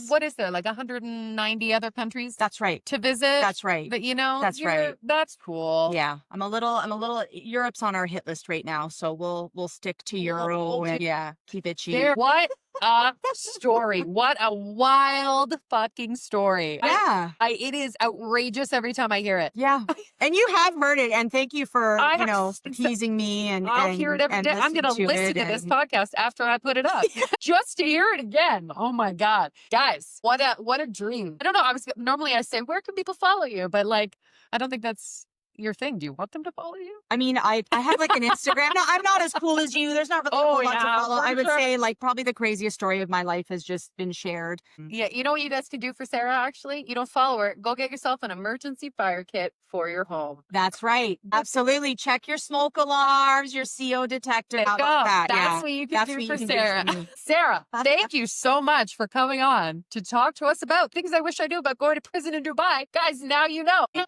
What is there, like 190 other countries? That's right. To visit? That's right. But that's right. That's cool. Yeah. I'm a little, Europe's on our hit list right now. So we'll stick to Euro and keep it cheap. What a story. What a wild fucking story. Yeah. It is outrageous every time I hear it. Yeah. And you have heard it. And thank you for, teasing me. And I'll hear it every day. I'm going to listen to this podcast after I put it up just to hear it again. Oh my God. Guys, what a dream. I don't know. Normally I say, where can people follow you? But I don't think that's your thing. Do you want them to follow you? I mean, I have like an Instagram. No, I'm not as cool as you. There's not really a whole lot to follow. I would say like probably the craziest story of my life has just been shared. Yeah, you know what you guys can do for Sarah, actually? You don't follow her. Go get yourself an emergency fire kit for your home. That's right. Absolutely. Check your smoke alarms, your CO detector. That's what you can do for Sarah. Sarah, thank you so much for coming on to talk to us about things I wish I knew about going to prison in Dubai. Guys, now you know.